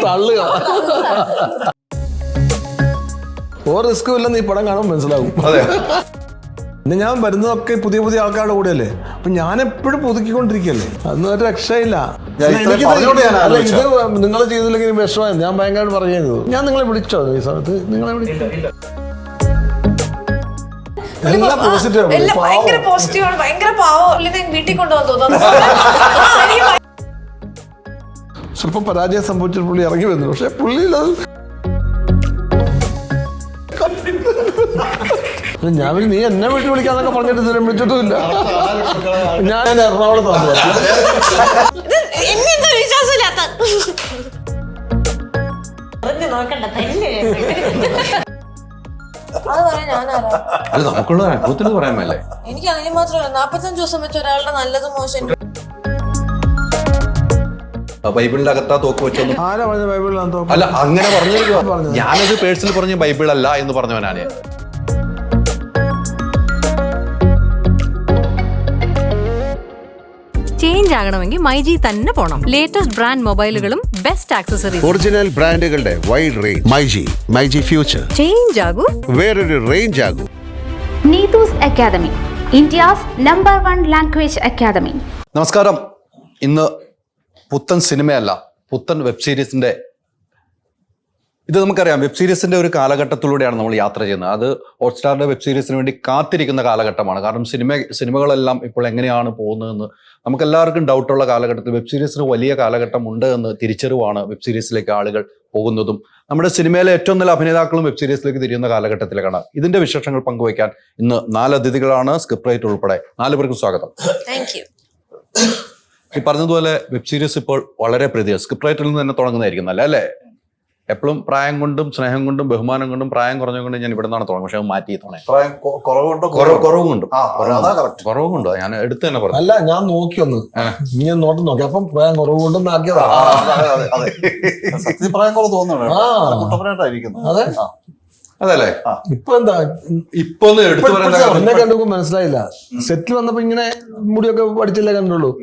തള്ളുക. ഓ റിസ്കും ഇല്ലെന്ന് ഈ പടം കാണുമ്പോൾ മനസ്സിലാവും. അതെ. പിന്നെ ഞാൻ വരുന്നതൊക്കെ പുതിയ പുതിയ ആൾക്കാരുടെ കൂടെയല്ലേ, അപ്പൊ ഞാൻ എപ്പോഴും പുതുക്കിക്കൊണ്ടിരിക്കല്ലേ, അതൊന്നും ഒരു രക്ഷയില്ല. ഇത് നിങ്ങൾ ചെയ്തില്ലെങ്കിൽ വിഷമമായി ഞാൻ ഭയങ്കര പറയുന്നത്. ഞാൻ നിങ്ങളെ വിളിച്ചോ ഈ സമയത്ത്? നിങ്ങളെ വിളിച്ചു സ്വല്പം പരാജയം സംഭവിച്ച പുള്ളി ഇറങ്ങി വന്നു. പക്ഷെ പുള്ളി ഞാൻ നീ എന്നെ വീട്ടിൽ വിളിക്കാന്നൊക്കെ പറഞ്ഞിട്ട് ഇതുവരെ വിളിച്ചിട്ടുമില്ല. ഞാൻ എറണാകുളത്ത് വന്നു. അല്ല നമുക്കുള്ള അനുഭവത്തിൽ പറയാൻ മേലേ. എനിക്ക് അതിന് മാത്രമല്ല 45 ദിവസം വെച്ച് ഒരാളുടെ നല്ലത് മോശം ബൈബിളിന്റെ അകത്താ തോക്ക് വെച്ചൊന്നും ആരാ പറഞ്ഞ ബൈബിളിലാണ് തോക്ക്? അല്ല അങ്ങനെ പറഞ്ഞു. ഞാനത് പേഴ്സണൽ പറഞ്ഞ ബൈബിൾ അല്ല എന്ന് പറഞ്ഞവനാണ്. ചേഞ്ച് ആകണമെങ്കിൽ മൈജി തന്നെ പോണം. ലേറ്റസ്റ്റ് ബ്രാൻഡ് മൊബൈലുകളും ബെസ്റ്റ് ആക്സസറീസ്, ഒറിജിനൽ ബ്രാൻഡുകളുടെ wide range. MyG future. Change ആകൂ, വേറൊരു റേഞ്ച് ആകൂ. Neethu's academy, India's #1 language academy. നമസ്കാരം. ഇന്ന് പുത്തൻ സിനിമയല്ല, പുത്തൻ വെബ് സീരീസിന്റെ, ഇത് നമുക്കറിയാം, വെബ് സീരീസിന്റെ ഒരു കാലഘട്ടത്തിലൂടെയാണ് നമ്മൾ യാത്ര ചെയ്യുന്നത്. അത് ഹോട്ട്സ്റ്റാറിന്റെ വെബ് സീരീസിന് വേണ്ടി കാത്തിരിക്കുന്ന കാലഘട്ടമാണ്. കാരണം സിനിമകളെല്ലാം ഇപ്പോൾ എങ്ങനെയാണ് പോകുന്നതെന്ന് നമുക്കെല്ലാവർക്കും ഡൗട്ടുള്ള കാലഘട്ടത്തിൽ വെബ് സീരീസിന് വലിയ കാലഘട്ടം ഉണ്ട് എന്ന് തിരിച്ചറിവാണ് വെബ് സീരീസിലേക്ക് ആളുകൾ പോകുന്നതും. നമ്മുടെ സിനിമയിലെ ഏറ്റവും നല്ല അഭിനേതാക്കളും വെബ് സീരീസിലേക്ക് തിരിയുന്ന കാലഘട്ടത്തിലേക്കാണ്. ഇതിന്റെ വിശേഷങ്ങൾ പങ്കുവയ്ക്കാൻ ഇന്ന് 4 അതിഥികളാണ്, സ്ക്രിപ്റ്റ് റൈറ്റർ ഉൾപ്പെടെ. 4 പേർക്കും സ്വാഗതം. ഈ പറഞ്ഞതുപോലെ വെബ് സീരീസ് ഇപ്പോൾ വളരെ പ്രീതിയാണ്. സ്ക്രിപ്റ്റ് റൈറ്ററിൽ നിന്ന് തന്നെ തുടങ്ങുന്നതായിരിക്കും നല്ല, അല്ലേ? എപ്പോഴും പ്രായം കൊണ്ടും സ്നേഹം കൊണ്ടും ബഹുമാനം കൊണ്ടും പ്രായം കുറഞ്ഞുകൊണ്ടും ഞാൻ ഇവിടെ നിന്നാണ് തുടങ്ങും. പക്ഷെ അത് മാറ്റി തോന്നേ കുറവുണ്ടോ ഞാൻ എടുത്ത് തന്നെ പറഞ്ഞു. അല്ല ഞാൻ നോക്കിയൊന്ന് ഞാൻ നോട്ടം നോക്കി, അപ്പം പ്രായം കുറവുകൊണ്ടെന്ന് ആക്കിയതാ. സത്യത്തിൽ പ്രായം കുറവ് തോന്നുന്നു. അതെ അതല്ലേ. ഇപ്പൊ എന്താ ഇപ്പൊ എടുത്തു പറയാൻ എന്നെ കണ്ടപ്പോ മനസ്സിലായില്ല. സെറ്റിൽ വന്നപ്പോ ഇങ്ങനെ മുടിയൊക്കെ പഠിച്ചല്ലേ കണ്ടുള്ളൂ.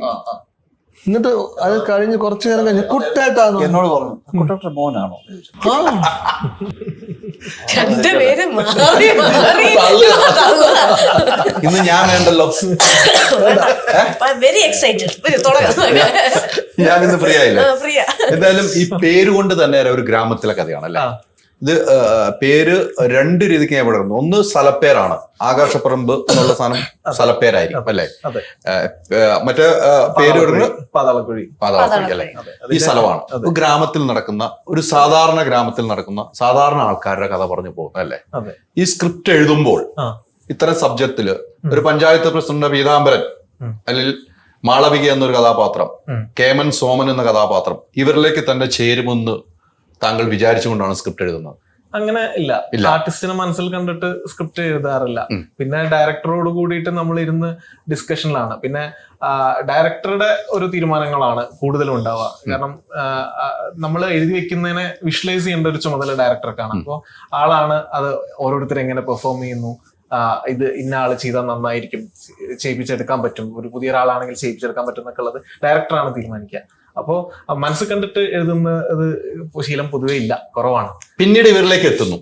എന്നിട്ട് അത് കഴിഞ്ഞ് കുറച്ചു നേരം കഴിഞ്ഞ് കുട്ടായിട്ടാണ് എന്നോട് പറഞ്ഞു, കുട്ടേട്ട മോനാണോ? ഇന്ന് ഞാൻ വേണ്ടല്ലോ, വെരി എക്സൈറ്റഡ്. ഞാനിന്ന് ഫ്രീ ആയില്ലേ? എന്തായാലും ഈ പേര് കൊണ്ട് തന്നെ ഒരു ഗ്രാമത്തിലെ കഥയാണല്ലേ ഇത്. പേര് 2 രീതിക്ക് ഞാൻ വിടുന്നു. ഒന്ന് സ്ഥലപ്പേരാണ്, ആകാശപ്പറമ്പ് എന്നുള്ള സാധനം സ്ഥലപ്പേരായിരിക്കും അല്ലേ. മറ്റേ പേര് പാതാളക്കുഴി അല്ലേ. ഈ സ്ഥലമാണ് ഗ്രാമത്തിൽ നടക്കുന്ന, ഒരു സാധാരണ ഗ്രാമത്തിൽ നടക്കുന്ന സാധാരണ ആൾക്കാരുടെ കഥ പറഞ്ഞു പോകുന്നത് അല്ലേ. ഈ സ്ക്രിപ്റ്റ് എഴുതുമ്പോൾ ഇത്തരം സബ്ജക്റ്റില് ഒരു പഞ്ചായത്ത് പ്രസിഡന്റ് പീതാംബരൻ അല്ലെങ്കിൽ മാളവിക എന്നൊരു കഥാപാത്രം, കേമൻ സോമൻ എന്ന കഥാപാത്രം, ഇവരിലേക്ക് തന്നെ ചേരുമെന്ന് താങ്കൾ വിചാരിച്ചുകൊണ്ടാണ് സ്ക്രിപ്റ്റ് എഴുതുന്നത്? അങ്ങനെ ഇല്ല. ആർട്ടിസ്റ്റിനെ മനസ്സിൽ കണ്ടിട്ട് സ്ക്രിപ്റ്റ് എഴുതാറില്ല. പിന്നെ ഡയറക്ടറോട് കൂടിയിട്ട് നമ്മൾ ഇരുന്ന് ഡിസ്കഷനിലാണ്. പിന്നെ ഡയറക്ടറുടെ ഒരു തീരുമാനങ്ങളാണ് കൂടുതലും ഉണ്ടാവുക. കാരണം നമ്മൾ എഴുതി വെക്കുന്നതിനെ വിഷ്വലൈസ് ചെയ്യേണ്ട ഒരു ചുമതല ഡയറക്ടർക്കാണ്. അപ്പോൾ ആളാണ് അത് ഓരോരുത്തരും എങ്ങനെ പെർഫോം ചെയ്യുന്നു, ഇത് ഇന്ന ആള് ചെയ്താൽ നന്നായിരിക്കും, ചെയ്യിപ്പിച്ചെടുക്കാൻ പറ്റും, ഒരു പുതിയ ഒരാളാണെങ്കിൽ ചെയ്യിപ്പിച്ചെടുക്കാൻ പറ്റും എന്നൊക്കെ ഉള്ളത് ഡയറക്ടറാണ് തീരുമാനിക്കുക. അപ്പോ മനസ്സ് കണ്ടിട്ട് എഴുതുന്നത് ശീലം പൊതുവെ ഇല്ല, കുറവാണ്. പിന്നീട് ഇവരിലേക്ക് എത്തുന്നു.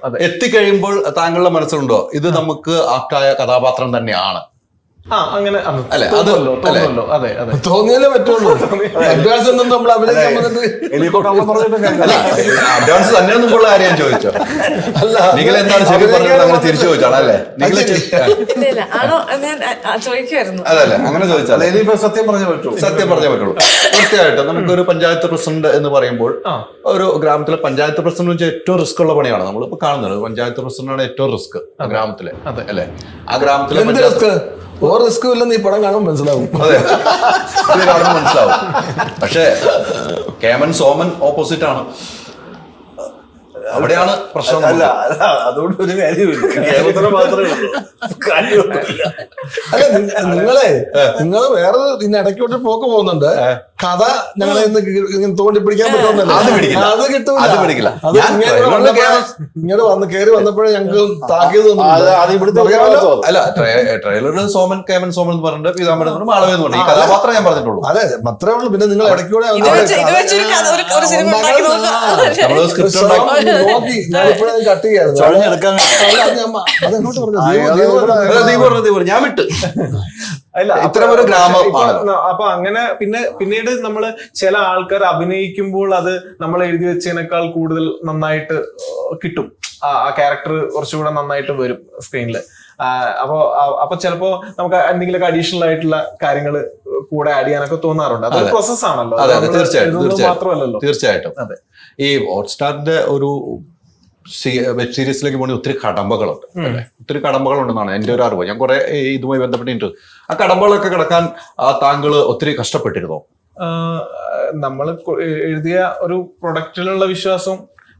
അതെ, എത്തിക്കഴിയുമ്പോൾ താങ്കളുടെ മനസ്സിലുണ്ടോ ഇത് നമുക്ക് ആപ്റ്റായ കഥാപാത്രം തന്നെയാണ്? അങ്ങനെ തോന്നിയാലേ പറ്റുള്ളൂ. അഡ്വാൻസ് ഒന്നും നമ്മൾ അഡ്വാൻസ് തന്നെ മുമ്പുള്ള കാര്യം ഞാൻ ചോദിച്ചോ? അല്ല നിങ്ങൾ എന്താണ് ശരി പറഞ്ഞത് അങ്ങനെ തിരിച്ചു ചോദിച്ചാണ് അല്ലേ? അതല്ലേ അങ്ങനെ ചോദിച്ചാൽ സത്യം പറഞ്ഞേ പറ്റുള്ളൂ. തീർച്ചയായിട്ടും നമുക്കൊരു പഞ്ചായത്ത് പ്രസിഡന്റ് എന്ന് പറയുമ്പോൾ ഒരു ഗ്രാമത്തിലെ പഞ്ചായത്ത് പ്രസിഡന്റ് വെച്ചാൽ ഏറ്റവും റിസ്ക് ഉള്ള പണിയാണ്. നമ്മളിപ്പോ കാണുന്നത് പഞ്ചായത്ത് പ്രസിഡന്റാണ് ഏറ്റവും റിസ്ക് ഗ്രാമത്തിലെ അല്ലെ. ആ ഗ്രാമത്തിലെ റിസ്കും ഇല്ലെന്ന് ഈ പടം കാണുമ്പോൾ മനസ്സിലാവും. അതെ, മനസ്സിലാവും. പക്ഷെ കേമൻ സോമൻ ഓപ്പോസിറ്റ് ആണ്. അവിടെയാണ് പ്രശ്നം. അല്ല അതുകൊണ്ട് ഒരു കാര്യമില്ല, കേരളത്തിന് മാത്രമേ അല്ല നിങ്ങൾ വേറെ ഇടയ്ക്കോട്ട് പോക്ക് പോകുന്നുണ്ട്. കഥ ഞങ്ങളെ ഇങ്ങനെ തോണ്ടി പിടിക്കാൻ പറ്റുമെന്നല്ല. അത് പിടിക്കില്ല. അത് കിട്ടൂല. അത് പിടിക്കില്ല. അത് ഞാൻ ഇങ്ങനെ വന്ന് കയറി വന്നപ്പോഴേ ഞങ്ങൾക്ക് താക്കീത് അല്ല ട്രെയിലറിൽ സോമൻ കേമൻ സോമൻ എന്ന് പറഞ്ഞിട്ട് പീതാംബരൻ മാളവെന്ന് പറഞ്ഞു. ഈ കഥാപാത്രം ഞാൻ പറഞ്ഞിട്ടുള്ളൂ. അതെ അത്രേ ഉള്ളൂ. പിന്നെ നിങ്ങൾ ഇടയ്ക്കൂടെ ഇത് വെച്ച് ഒരു സിനിമ ഉണ്ടാക്കി നോക്കാം. നമ്മള് സ്ക്രിപ്റ്റ് ഉണ്ടാക്കി നോക്കി ഞാനിപ്പോഴും കട്ട് ചെയ്യായിരുന്നു. ചുഴഞ്ഞെടുക്കാൻ അതെങ്ങോട്ട് ദീപു ഞാൻ വിട്ട് അല്ല ഇത്തരം ഒരു ഗ്രാമം അപ്പൊ അങ്ങനെ പിന്നീട് നമ്മള് ചില ആൾക്കാർ അഭിനയിക്കുമ്പോൾ അത് നമ്മൾ എഴുതി വെച്ചതിനേക്കാൾ കൂടുതൽ നന്നായിട്ട് കിട്ടും. ആ ക്യാരക്ടർ കുറച്ചുകൂടെ നന്നായിട്ട് വരും സ്ക്രീനിൽ. അപ്പൊ ചിലപ്പോ നമുക്ക് എന്തെങ്കിലുമൊക്കെ അഡീഷണൽ ആയിട്ടുള്ള കാര്യങ്ങൾ കൂടെ ആഡ് ചെയ്യാനൊക്കെ തോന്നാറുണ്ട്. അതൊരു പ്രോസസ് ആണല്ലോ, മാത്രമല്ലല്ലോ. തീർച്ചയായിട്ടും. അതെ, ഈ ഹോട്ട്സ്റ്റാറിന്റെ ഒരു വെബ് സീരീസിലേക്ക് പോകണമെങ്കിൽ ഒത്തിരി കടമ്പകളുണ്ട് അല്ലെ? ഒത്തിരി കടമ്പകളുണ്ടെന്നാണ് എൻ്റെ ഒരു അറിവ്. ഞാൻ കുറെ ഇതുമായി ബന്ധപ്പെട്ടിട്ടുണ്ട്. ആ കടമ്പകളൊക്കെ കിടക്കാൻ താങ്കൾ ഒത്തിരി കഷ്ടപ്പെട്ടിരുന്നോ? നമ്മൾ എഴുതിയ ഒരു പ്രൊഡക്റ്റിലുള്ള വിശ്വാസം,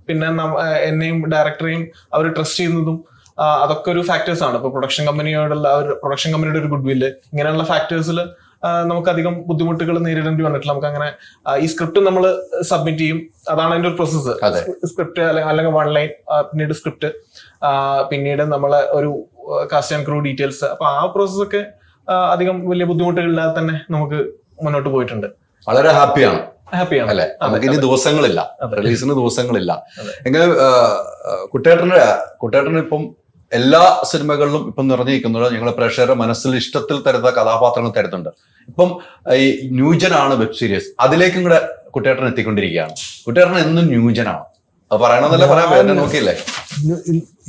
പിന്നെ എന്നെയും ഡയറക്ടറെയും അവർ ട്രസ്റ്റ് ചെയ്യുന്നതും അതൊക്കെ ഒരു ഫാക്ടേഴ്സ് ആണ്. ഇപ്പൊ പ്രൊഡക്ഷൻ കമ്പനിയുടെ ഒരു ഗുഡ് വില്ല്, ഇങ്ങനെയുള്ള ഫാക്ടേഴ്സിൽ നമുക്കധികം ബുദ്ധിമുട്ടുകൾ നേരിടേണ്ടി വന്നിട്ടില്ല. നമുക്ക് അങ്ങനെ ഈ സ്ക്രിപ്റ്റ് നമ്മൾ സബ്മിറ്റ് ചെയ്യും, അതാണ് അതിന്റെ ഒരു പ്രോസസ്സ്. സ്ക്രിപ്റ്റ് അല്ലെങ്കിൽ 1 ലൈൻ, പിന്നീട് സ്ക്രിപ്റ്റ്, പിന്നീട് നമ്മളെ ഒരു കാസ്റ്റ് ആൻഡ് ക്രൂ ഡീറ്റെയിൽസ്. അപ്പൊ ആ പ്രോസസ്സൊക്കെ അധികം വലിയ ബുദ്ധിമുട്ടുകളില്ലാതെ തന്നെ നമുക്ക് മുന്നോട്ട് പോയിട്ടുണ്ട്. വളരെ ഹാപ്പിയാണ് അല്ലേ? നമുക്ക് ഇനി ദിവസങ്ങളില്ല, റിലീസിന് ദിവസങ്ങളില്ല. എങ്ങനെ കുട്ടേട്ടന് ഇപ്പം എല്ലാ സിനിമകളിലും ഇപ്പം നിറഞ്ഞിരിക്കുന്നത് ഞങ്ങളെ പ്രേക്ഷകരുടെ മനസ്സിൽ ഇഷ്ടത്തിൽ തരുന്ന കഥാപാത്രങ്ങൾ തരുന്നുണ്ട്. ഇപ്പം ഈ ന്യൂജനാണ് വെബ് സീരീസ്, അതിലേക്കും കൂടെ കുട്ടേട്ടൻ എത്തിക്കൊണ്ടിരിക്കുകയാണ്. കുട്ടേട്ടൻ എന്നും ന്യൂജനാണ്. അത് പറയണമെന്നല്ല, പറയാൻ വേണ്ടി നോക്കിയില്ലേ?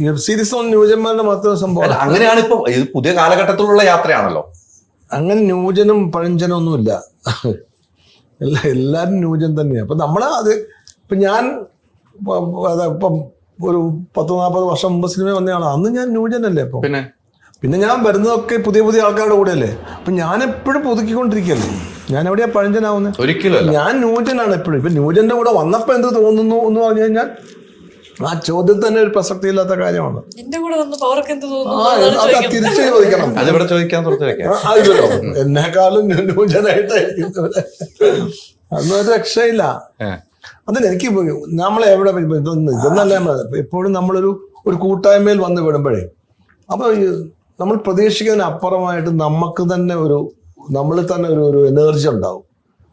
വെബ് സീരീസ് ന്യൂജന്മാരുടെ മാത്രം സംഭവം. അങ്ങനെയാണ് ഇപ്പൊ ഇത് പുതിയ കാലഘട്ടത്തിലുള്ള യാത്രയാണല്ലോ. അങ്ങനെ ന്യൂജനും പഴഞ്ചനും ഒന്നുമില്ല. എല്ലാരും ന്യൂജൻ തന്നെയാണ്. അപ്പൊ നമ്മള് അത് ഇപ്പൊ ഞാൻ ഇപ്പം ഒരു 10-40 വർഷം മുമ്പ് സിനിമ വന്നതാണ്. അന്ന് ഞാൻ ന്യൂജനല്ലേ. അപ്പൊ പിന്നെ ഞാൻ വരുന്നതൊക്കെ പുതിയ പുതിയ ആൾക്കാരുടെ കൂടെയല്ലേ. അപ്പൊ ഞാൻ എപ്പോഴും പുതുക്കിക്കൊണ്ടിരിക്കല്ലേ. ഞാൻ എവിടെയാ പഴഞ്ചനാവുന്നത്? ഒരിക്കലും ഞാൻ ന്യൂജനാണ് എപ്പോഴും. ഇപ്പൊ ന്യൂജന്റെ കൂടെ വന്നപ്പോ എന്ത് തോന്നുന്നു എന്ന് പറഞ്ഞു കഴിഞ്ഞാൽ ആ ചോദ്യം തന്നെ ഒരു പ്രസക്തി ഇല്ലാത്ത കാര്യമാണ്. എന്റെ കൂടെ വന്നപ്പോ അവർക്ക് എന്ത് തോന്നുന്നു തിരിച്ചു ചോദിക്കണം. അതിവിടെ ചോദിക്കാൻ അതിലോ എന്നെക്കാളും ന്യൂജനായിട്ടായിരിക്കും. അതൊന്നും രക്ഷയില്ല. അതിനെനിക്ക് നമ്മളെ എവിടെ ഇതെന്നല്ല, എപ്പോഴും നമ്മളൊരു കൂട്ടായ്മയിൽ വന്ന് വിടുമ്പോഴേ അപ്പൊ നമ്മൾ പ്രതീക്ഷിക്കുന്നതിന് അപ്പുറമായിട്ട് നമുക്ക് തന്നെ നമ്മളിൽ തന്നെ ഒരു എനർജി ഉണ്ടാവും.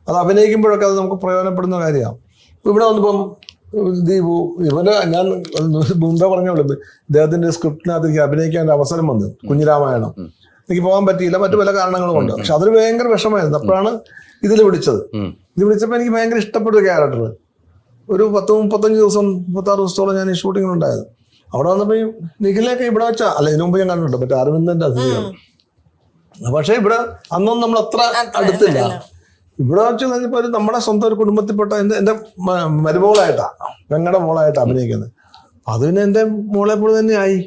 അത് അഭിനയിക്കുമ്പോഴൊക്കെ അത് നമുക്ക് പ്രയോജനപ്പെടുന്ന കാര്യമാണ്. ഇവിടെ വന്നിപ്പം ദീപു ഞാൻ മുമ്പേ പറഞ്ഞോളൂ, ഇദ്ദേഹത്തിന്റെ സ്ക്രിപ്റ്റിനകത്ത് എനിക്ക് അഭിനയിക്കാൻ അവസരം വന്നു. കുഞ്ഞിരാമായണം എനിക്ക് പോകാൻ പറ്റിയില്ല, മറ്റു പല കാരണങ്ങളും ഉണ്ട്. പക്ഷെ അതൊരു ഭയങ്കര വിഷമമായിരുന്നു. അപ്പോഴാണ് ഇതിൽ വിളിച്ചത്. ഇത് വിളിച്ചപ്പോൾ എനിക്ക് ഭയങ്കര ഇഷ്ടപ്പെട്ട ഒരു ക്യാരക്ടർ. ഒരു 30-35 ദിവസം 36 ദിവസത്തോളം ഞാൻ ഈ ഷൂട്ടിങ്ങിനുണ്ടായത്. അവിടെ വന്നപ്പോൾ ഈ നിഖിലൊക്കെ ഇവിടെ വെച്ചാ അല്ല, ഇതിനു മുമ്പ് ഞാൻ കണ്ടിട്ടുണ്ട്, മറ്റേ അരവിന്ദന്റെ അതിഥിയാണ്. പക്ഷെ ഇവിടെ അന്നൊന്നും നമ്മൾ അത്ര അടുത്തില്ല. ഇവിടെ വെച്ച് കഴിഞ്ഞപ്പോൾ നമ്മുടെ സ്വന്തം ഒരു കുടുംബത്തിൽപ്പെട്ട എൻ്റെ മരുമോളായിട്ടാ, പെങ്ങളുടെ മോളായിട്ടാണ് അഭിനയിക്കുന്നത്. അത് പിന്നെ എൻ്റെ മോളെ പോലെ തന്നെ ആയി.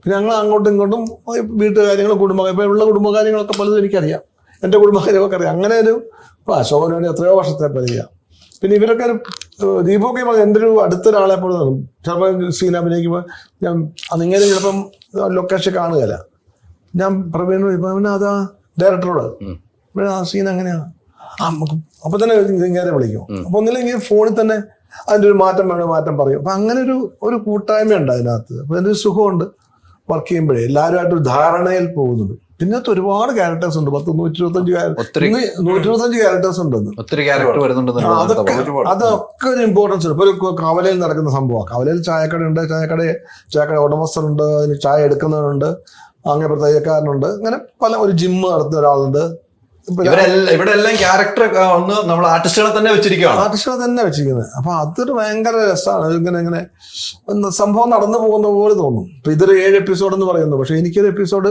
പിന്നെ ഞങ്ങൾ അങ്ങോട്ടും ഇങ്ങോട്ടും വീട്ടുകാര്യങ്ങൾ, ഇപ്പൊ ഉള്ള കുടുംബകാര്യങ്ങളൊക്കെ പലതും എനിക്കറിയാം, എൻ്റെ കുടുംബകാര്യമൊക്കെ അറിയാം. അങ്ങനെ ഒരു അശോകനോട് എത്രയോ വർഷത്തെ പരിചയം. പിന്നെ ഇവരൊക്കെ ദീപൊക്കെ എൻ്റെ ഒരു അടുത്തൊരാളെ പോലെ തോന്നും. ചിലപ്പോൾ സീൻ അഭിനയിക്കുമ്പോൾ ഞാൻ അതിങ്ങനെ ചിലപ്പം ലൊക്കേഷൻ കാണുകയില്ല. ഞാൻ പ്രവീൺ അതാ ഡയറക്ടറോട് ആ സീൻ അങ്ങനെയാണ് അപ്പൊ തന്നെ ഇങ്ങനെ വിളിക്കും. അപ്പൊ ഒന്നില്ലെങ്കിൽ ഫോണിൽ തന്നെ അതിൻ്റെ ഒരു മാറ്റം വേണം, മാറ്റം പറയും. അപ്പൊ അങ്ങനെ ഒരു കൂട്ടായ്മ ഉണ്ട് അതിനകത്ത്. അപ്പൊ അതിൻ്റെ ഒരു സുഖമുണ്ട് വർക്ക് ചെയ്യുമ്പോഴേ. എല്ലാവരുമായിട്ട് ഒരു ധാരണയിൽ പോകുന്നുണ്ട്. പിന്നെ ഒരുപാട് ക്യാരക്ടേഴ്സ് ഉണ്ട്. 125 ക്യാരക്ടേഴ്സ് ഉണ്ടെന്ന്. അതൊക്കെ ഒരു ഇമ്പോർട്ടൻസ് ഉണ്ട്. ഇപ്പൊ ഒരു കവലയിൽ നടക്കുന്ന സംഭവമാണ്. കവലയിൽ ചായക്കടയുണ്ട്, ചായക്കട ഉടമസ്ഥനുണ്ട്, അതിന് ചായ എടുക്കുന്നവരുണ്ട്, അങ്ങനെ തയ്യക്കാരനുണ്ട്, അങ്ങനെ ഒരു ജിമ്മ് നടത്തുന്ന ഒരാളുണ്ട്. ഇവിടെ എല്ലാം ക്യാരക്ടർ ഒന്ന് നമ്മൾ ആർട്ടിസ്റ്റുകളെ തന്നെ വെച്ചിരിക്കുന്നത്. അപ്പൊ അതൊരു ഭയങ്കര രസമാണ്. ഇങ്ങനെ സംഭവം നടന്നു പോകുന്ന പോലെ തോന്നും. ഇപ്പൊ ഇതൊരു 7 എപ്പിസോഡ് എന്ന് പറയുന്നു. പക്ഷെ എനിക്കൊരു എപ്പിസോഡ്